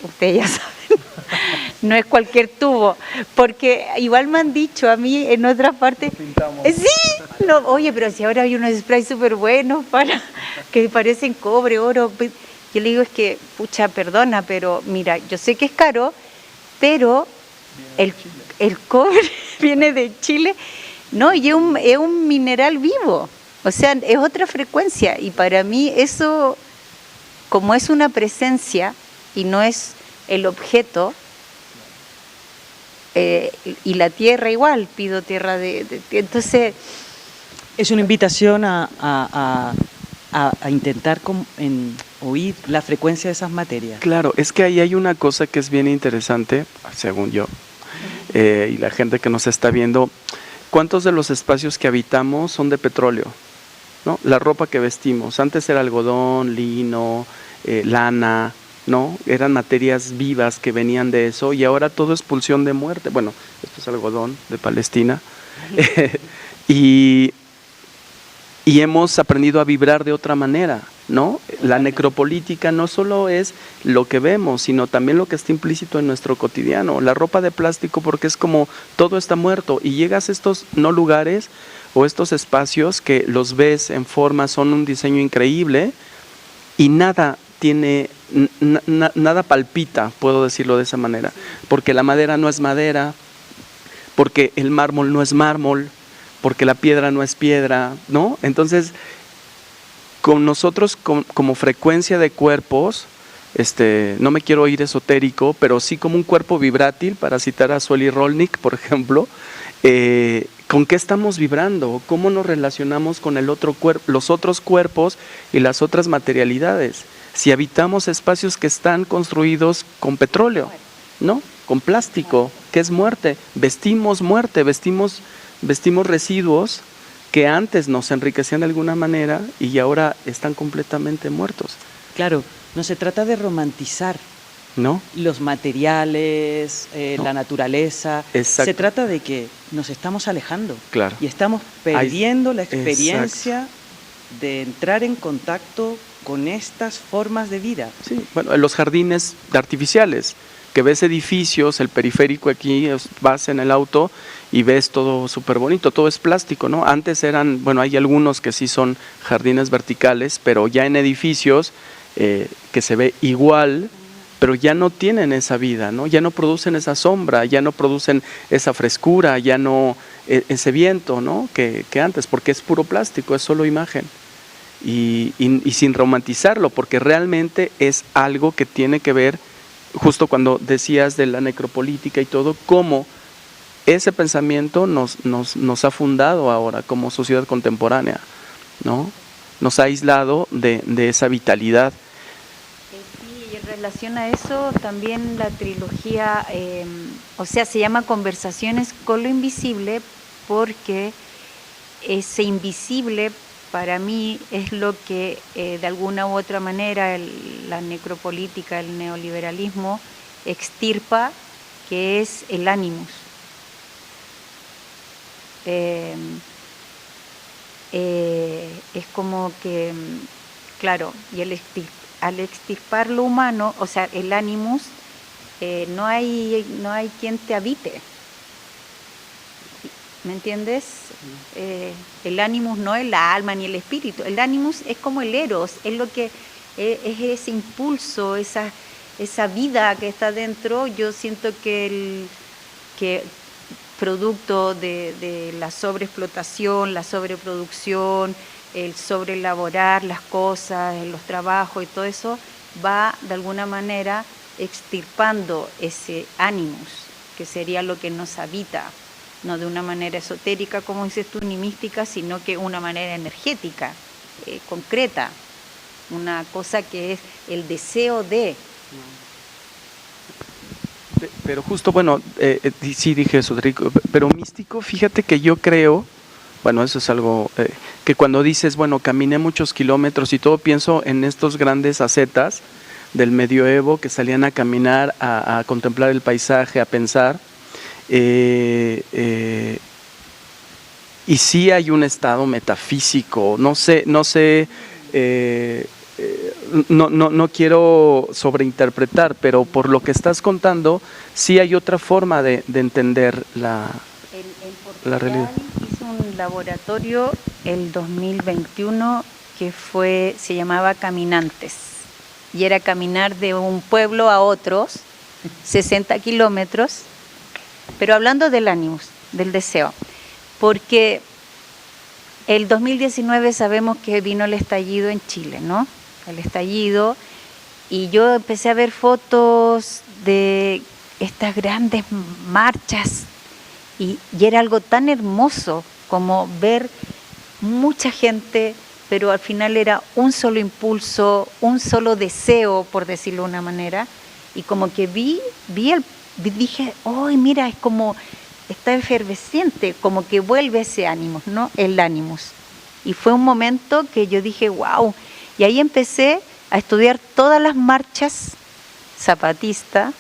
B: ustedes ya saben, no es cualquier tubo, porque igual me han dicho a mí en otras partes, sí, no, oye, pero si ahora hay unos sprays súper buenos que parecen cobre, oro, yo le digo es que, pucha, perdona, pero mira, yo sé que es caro, pero el cobre viene de Chile, no, y es un mineral vivo, o sea, es otra frecuencia, y para mí eso, como es una presencia y no es el objeto, y la tierra igual, pido tierra entonces...
D: Es una invitación a intentar oír la frecuencia de esas materias.
A: Claro, es que ahí hay una cosa que es bien interesante, según yo, y la gente que nos está viendo, ¿cuántos de los espacios que habitamos son de petróleo? ¿No? La ropa que vestimos, antes era algodón, lino, lana, ¿no? Eran materias vivas que venían de eso y ahora todo es pulsión de muerte. Bueno, esto es algodón de Palestina. y hemos aprendido a vibrar de otra manera, ¿no? La necropolítica no solo es lo que vemos, sino también lo que está implícito en nuestro cotidiano. La ropa de plástico, porque es como todo está muerto y llegas a estos lugares o estos espacios que los ves en forma, son un diseño increíble y nada tiene, nada palpita, puedo decirlo de esa manera, porque la madera no es madera, porque el mármol no es mármol, porque la piedra no es piedra, ¿no? Entonces, con nosotros como frecuencia de cuerpos, no me quiero ir esotérico, pero sí como un cuerpo vibrátil, para citar a Sueli Rolnik, por ejemplo, ¿con qué estamos vibrando? ¿Cómo nos relacionamos con el otro los otros cuerpos y las otras materialidades? Si habitamos espacios que están construidos con petróleo, ¿no? Con plástico, que es muerte, vestimos residuos que antes nos enriquecían de alguna manera y ahora están completamente muertos.
D: Claro, no se trata de romantizar,
A: ¿no?
D: Los materiales,
A: no.
D: La naturaleza.
A: Exacto.
D: Se trata de que nos estamos alejando.
A: Claro.
D: Y estamos perdiendo la experiencia de entrar en contacto con estas formas de vida.
A: Sí, bueno, en los jardines artificiales, que ves edificios, el periférico aquí, vas en el auto y ves todo súper bonito, todo es plástico, ¿no? Antes eran, bueno, hay algunos que sí son jardines verticales, pero ya en edificios que se ve igual, pero ya no tienen esa vida, ¿no? Ya no producen esa sombra, ya no producen esa frescura, ya no ese viento, ¿no? Que antes, porque es puro plástico, es solo imagen. Y sin romantizarlo, porque realmente es algo que tiene que ver justo cuando decías de la necropolítica y todo, cómo ese pensamiento nos ha fundado ahora como sociedad contemporánea, ¿no? Nos ha aislado de esa vitalidad.
B: Sí, y en relación a eso, también la trilogía, o sea, se llama Conversaciones con lo Invisible porque ese invisible para mí es lo que de alguna u otra manera la necropolítica, el neoliberalismo extirpa, que es el animus. Es como que, claro, y al extirpar lo humano, o sea, el animus, no hay quien te habite. ¿Me entiendes? El animus no es la alma ni el espíritu. El animus es como el eros, es lo que es ese impulso, esa vida que está dentro. Yo siento que producto de la sobreexplotación, la sobreproducción, el sobreelaborar las cosas, los trabajos y todo eso, va de alguna manera extirpando ese animus, que sería lo que nos habita, no de una manera esotérica, como dices tú, ni mística, sino que una manera energética, concreta, una cosa que es el deseo de...
A: Pero justo, bueno, sí dije esotérico, pero místico, fíjate que yo creo, bueno, eso es algo que cuando dices, bueno, caminé muchos kilómetros y todo, pienso en estos grandes ascetas del medioevo que salían a caminar, a contemplar el paisaje, a pensar, y sí hay un estado metafísico, no quiero sobreinterpretar, pero por lo que estás contando, sí hay otra forma de entender la realidad.
B: Hice un laboratorio el 2021 que se llamaba Caminantes, y era caminar de un pueblo a otros, 60 kilómetros, pero hablando del ánimos, del deseo, porque el 2019 sabemos que vino el estallido en Chile, ¿no? El estallido, y yo empecé a ver fotos de estas grandes marchas y era algo tan hermoso como ver mucha gente, pero al final era un solo impulso, un solo deseo, por decirlo de una manera, y como que dije, ¡ay, mira! Es como, está efervesciente, como que vuelve ese ánimo, ¿no? El ánimos. Y fue un momento que yo dije, ¡wow! Y ahí empecé a estudiar todas las marchas zapatistas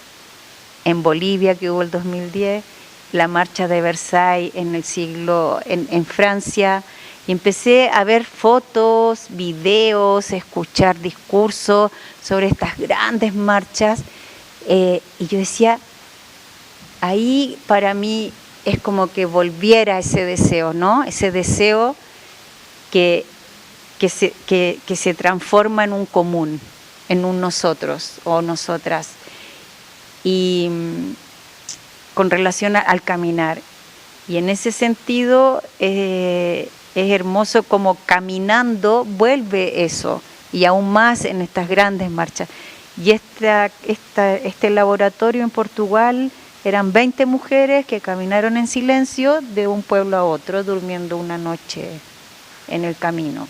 B: en Bolivia, que hubo el 2010, la marcha de Versailles en Francia, y empecé a ver fotos, videos, escuchar discursos sobre estas grandes marchas, y yo decía, ahí para mí es como que volviera ese deseo, ¿no? Ese deseo que se transforma en un común, en un nosotros o nosotras. Y con relación al caminar. Y en ese sentido es hermoso como caminando vuelve eso, y aún más en estas grandes marchas. Y este laboratorio en Portugal eran 20 mujeres que caminaron en silencio de un pueblo a otro, durmiendo una noche en el camino.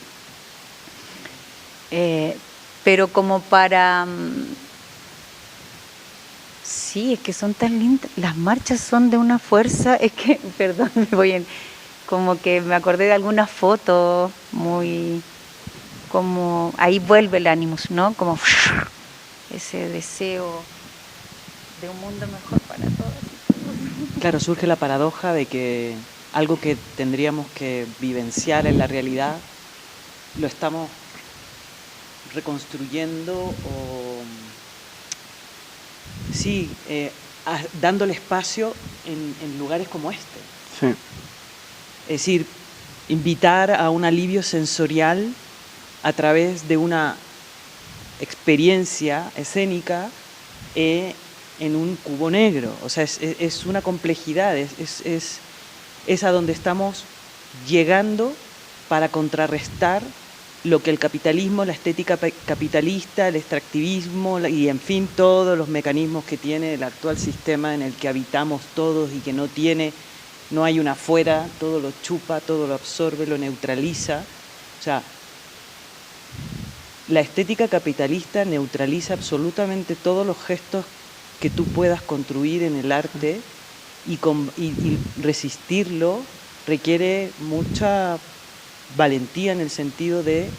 B: Pero como para... sí, es que son tan lindas, las marchas son de una fuerza, es que, perdón, como que me acordé de algunas fotos, muy, como, ahí vuelve el ánimo, ¿no? Como ese deseo de un mundo mejor para todos.
D: Claro, surge la paradoja de que algo que tendríamos que vivenciar en la realidad, lo estamos reconstruyendo o... sí, dándole espacio en lugares como este.
A: Sí.
D: Es decir, invitar a un alivio sensorial a través de una experiencia escénica en un cubo negro. O sea, es una complejidad, es a donde estamos llegando para contrarrestar lo que el capitalismo, la estética capitalista, el extractivismo y en fin todos los mecanismos que tiene el actual sistema en el que habitamos todos y que no hay una afuera, todo lo chupa, todo lo absorbe, lo neutraliza. O sea, la estética capitalista neutraliza absolutamente todos los gestos que tú puedas construir en el arte y resistirlo requiere mucha valentía en el sentido de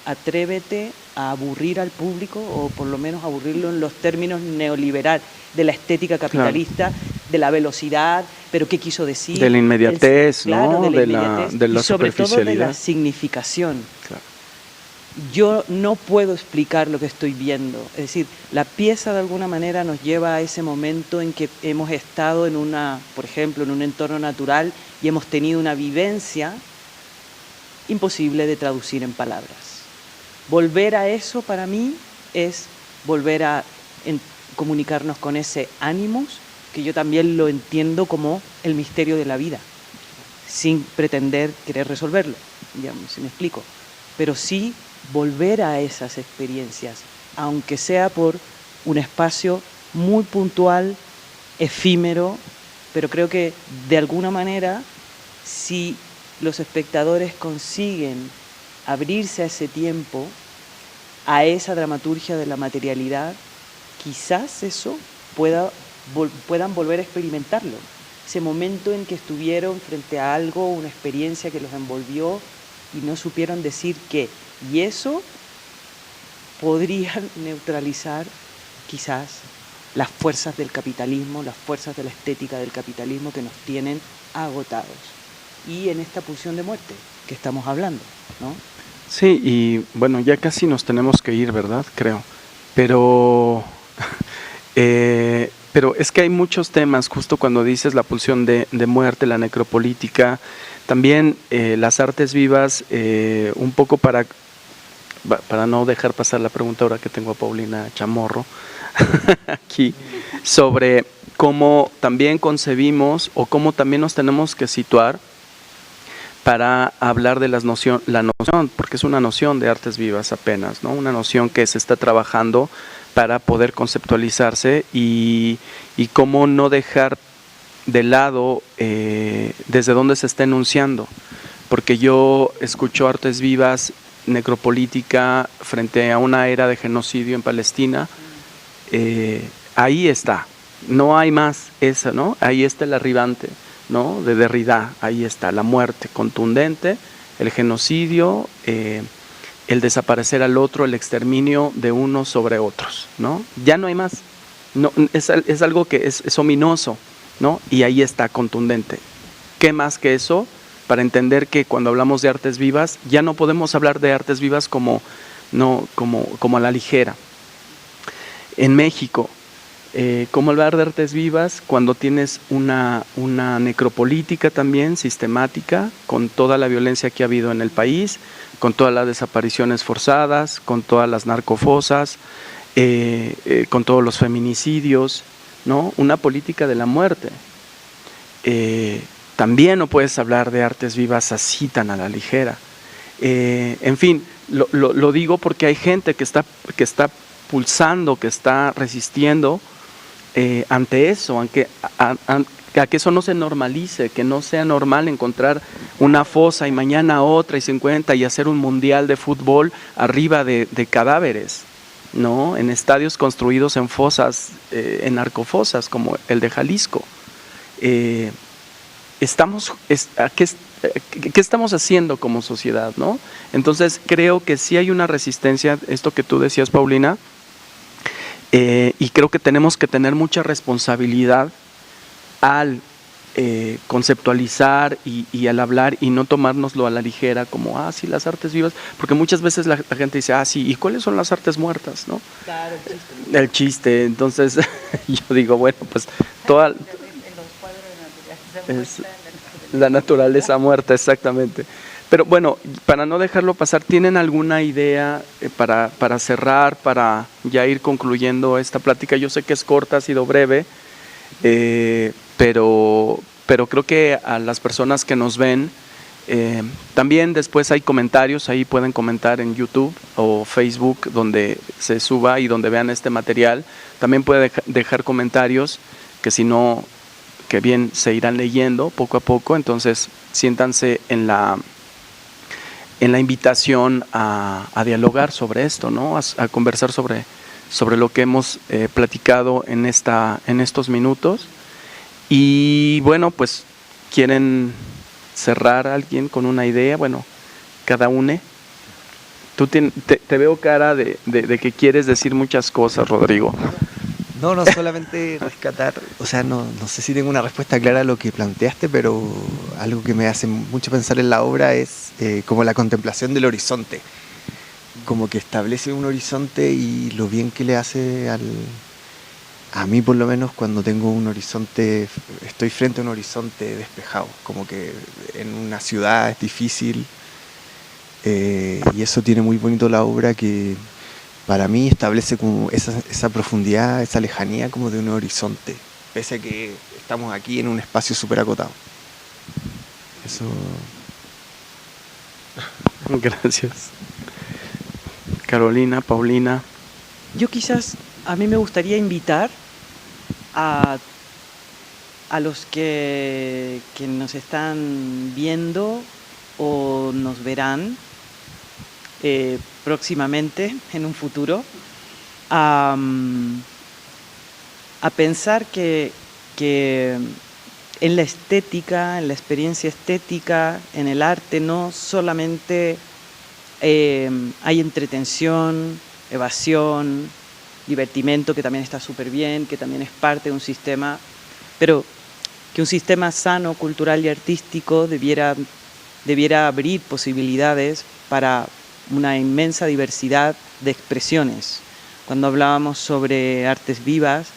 D: atrévete a aburrir al público o por lo menos aburrirlo en los términos neoliberal de la estética capitalista, de la velocidad, pero ¿qué quiso decir?
A: De la inmediatez,
D: claro,
A: ¿no?
D: de la
A: y
D: sobre todo de la
A: superficialidad.
D: significación.
A: Claro.
D: Yo no puedo explicar lo que estoy viendo, es decir, la pieza de alguna manera nos lleva a ese momento en que hemos estado por ejemplo, en un entorno natural y hemos tenido una vivencia imposible de traducir en palabras. Volver a eso para mí es volver a comunicarnos con ese ánimos, que yo también lo entiendo como el misterio de la vida, sin pretender querer resolverlo, digamos, si me explico, pero sí volver a esas experiencias, aunque sea por un espacio muy puntual, efímero, pero creo que de alguna manera, si los espectadores consiguen abrirse a ese tiempo, a esa dramaturgia de la materialidad, quizás eso puedan volver a experimentarlo. Ese momento en que estuvieron frente a algo, una experiencia que los envolvió y no supieron decir qué. Y eso podría neutralizar quizás las fuerzas del capitalismo, las fuerzas de la estética del capitalismo que nos tienen agotados. Y en esta pulsión de muerte que estamos hablando, ¿no?
A: Sí, y bueno, ya casi nos tenemos que ir, ¿verdad? Creo. Pero es que hay muchos temas, justo cuando dices la pulsión de muerte, la necropolítica, también las artes vivas, un poco para no dejar pasar la pregunta ahora que tengo a Paulina Chamorro aquí, sobre cómo también concebimos o cómo también nos tenemos que situar para hablar de la noción, porque es una noción de artes vivas apenas, ¿no? Una noción que se está trabajando para poder conceptualizarse y cómo no dejar de lado desde dónde se está enunciando, porque yo escucho artes vivas, necropolítica frente a una era de genocidio en Palestina, ahí está, no hay más esa, ¿no? Ahí está el arribante, ¿no? De Derrida, ahí está la muerte contundente, el genocidio, el desaparecer al otro, el exterminio de unos sobre otros, ¿no? Ya no hay más, no, es algo que es ominoso, ¿no? Y ahí está contundente. ¿Qué más que eso? Para entender que cuando hablamos de artes vivas, ya no podemos hablar de artes vivas como a la ligera. En México, ¿cómo hablar de artes vivas cuando tienes una necropolítica también sistemática, con toda la violencia que ha habido en el país, con todas las desapariciones forzadas, con todas las narcofosas, con todos los feminicidios, ¿no? Una política de la muerte. También no puedes hablar de artes vivas así tan a la ligera. En fin, lo digo porque hay gente que está pulsando, que está resistiendo ante eso, a que eso no se normalice, que no sea normal encontrar una fosa y mañana otra y 50 y hacer un mundial de fútbol arriba de cadáveres, ¿no? En estadios construidos en fosas, en narcofosas como el de Jalisco. ¿Qué estamos haciendo como sociedad, ¿no? Entonces creo que sí hay una resistencia, esto que tú decías, Paulina, y creo que tenemos que tener mucha responsabilidad al conceptualizar y al hablar y no tomárnoslo a la ligera como, sí, las artes vivas, porque muchas veces la gente dice, sí, ¿y cuáles son las artes muertas, no?
D: Claro,
A: el chiste. Entonces yo digo, bueno, pues toda... Es la naturaleza muerta, exactamente. Pero bueno, para no dejarlo pasar, ¿tienen alguna idea para cerrar, para ya ir concluyendo esta plática? Yo sé que es corta, ha sido breve, pero creo que a las personas que nos ven También después hay comentarios, ahí pueden comentar en YouTube o Facebook donde se suba y donde vean este material. También puede dejar comentarios que si no, que bien se irán leyendo poco a poco. Entonces siéntanse en la invitación a dialogar sobre esto, ¿no? A conversar sobre lo que hemos platicado en estos minutos. Y bueno, pues quieren cerrar a alguien con una idea. Bueno, cada uno. Tú te veo cara de que quieres decir muchas cosas, Rodrigo.
C: No, solamente rescatar, o sea, no sé si tengo una respuesta clara a lo que planteaste, pero algo que me hace mucho pensar en la obra es como la contemplación del horizonte, como que establece un horizonte y lo bien que le hace a mí por lo menos cuando tengo un horizonte, estoy frente a un horizonte despejado, como que en una ciudad es difícil, y eso tiene muy bonito la obra que para mí establece como esa profundidad, esa lejanía como de un horizonte, pese a que estamos aquí en un espacio súper acotado. Eso.
A: Gracias. Carolina, Paulina.
D: Yo quizás, a mí me gustaría invitar a los que nos están viendo o nos verán próximamente, en un futuro, a pensar que en la estética, en la experiencia estética, en el arte, no solamente hay entretención, evasión, divertimento, que también está súper bien, que también es parte de un sistema, pero que un sistema sano, cultural y artístico debiera abrir posibilidades para una inmensa diversidad de expresiones. Cuando hablábamos sobre artes vivas,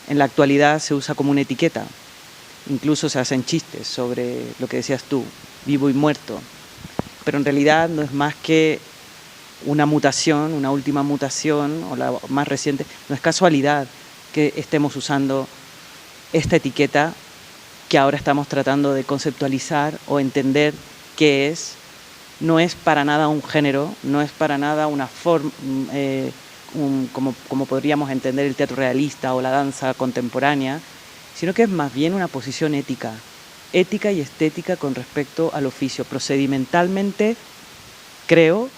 D: en la actualidad se usa como una etiqueta. Incluso se hacen chistes sobre lo que decías tú, vivo y muerto. Pero en realidad no es más que una mutación, una última mutación, o la más reciente. No es casualidad que estemos usando esta etiqueta que ahora estamos tratando de conceptualizar o entender qué es. No es para nada un género, no es para nada una forma, como podríamos entender el teatro realista o la danza contemporánea, sino que es más bien una posición ética y estética con respecto al oficio. Procedimentalmente, creo,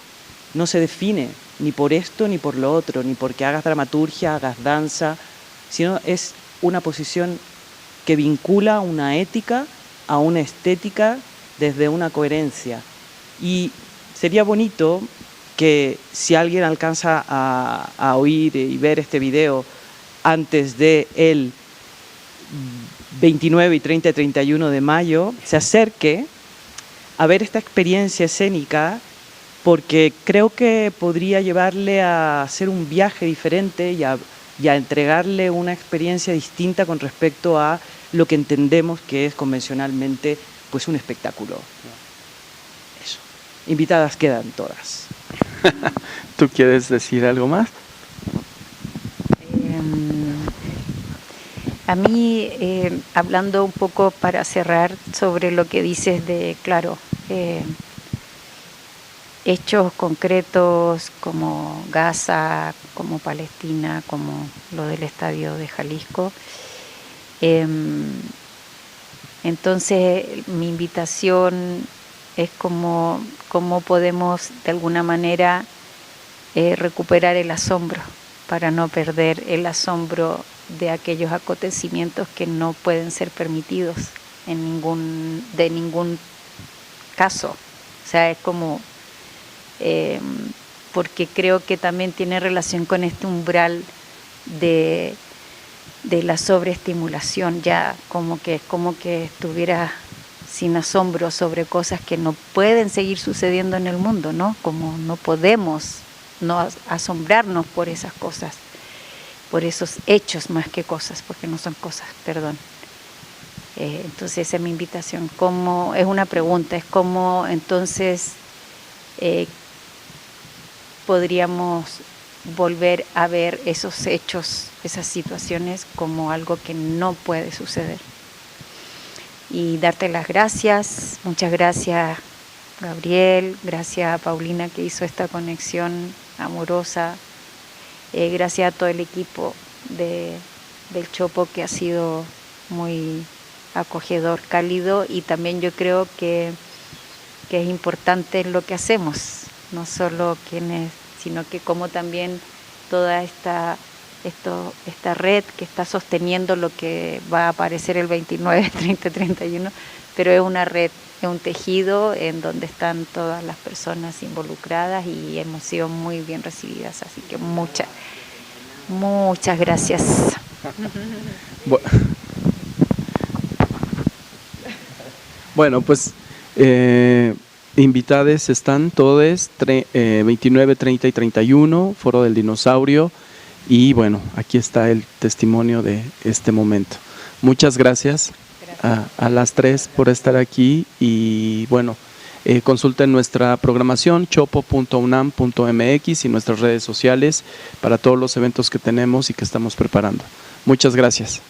D: no se define ni por esto ni por lo otro, ni porque hagas dramaturgia, hagas danza, sino es una posición que vincula una ética a una estética desde una coherencia. Y sería bonito que si alguien alcanza a oír y ver este video antes del 29 y 30 y 31 de mayo, se acerque a ver esta experiencia escénica, porque creo que podría llevarle a hacer un viaje diferente y a entregarle una experiencia distinta con respecto a lo que entendemos que es convencionalmente pues un espectáculo. Eso. Invitadas quedan todas.
A: ¿Tú quieres decir algo más?
B: A mí, hablando un poco para cerrar sobre lo que dices de, claro, hechos concretos como Gaza, como Palestina, como lo del estadio de Jalisco. Entonces, mi invitación es cómo podemos de alguna manera recuperar el asombro, para no perder el asombro de aquellos acontecimientos que no pueden ser permitidos de ningún caso. O sea, es como, porque creo que también tiene relación con este umbral de la sobreestimulación, ya como que estuviera sin asombro sobre cosas que no pueden seguir sucediendo en el mundo, ¿no? Como no podemos no asombrarnos por esas cosas, por esos hechos más que cosas, porque no son cosas, perdón. Entonces esa es mi invitación. Es una pregunta, es cómo entonces podríamos volver a ver esos hechos, esas situaciones como algo que no puede suceder. Y darte las gracias, muchas gracias Gabriel, gracias a Paulina que hizo esta conexión amorosa, gracias a todo el equipo del Chopo que ha sido muy acogedor, cálido, y también yo creo que es importante en lo que hacemos, no solo quienes, sino que como también toda esta red que está sosteniendo lo que va a aparecer el 29, 30, 31, pero es una red, es un tejido en donde están todas las personas involucradas y hemos sido muy bien recibidas, así que muchas gracias.
A: Bueno, pues invitados están todos, 29, 30 y 31, Foro del Dinosaurio, y bueno, aquí está el testimonio de este momento. Muchas gracias a las tres por estar aquí, y bueno, consulten nuestra programación chopo.unam.mx y nuestras redes sociales para todos los eventos que tenemos y que estamos preparando. Muchas gracias.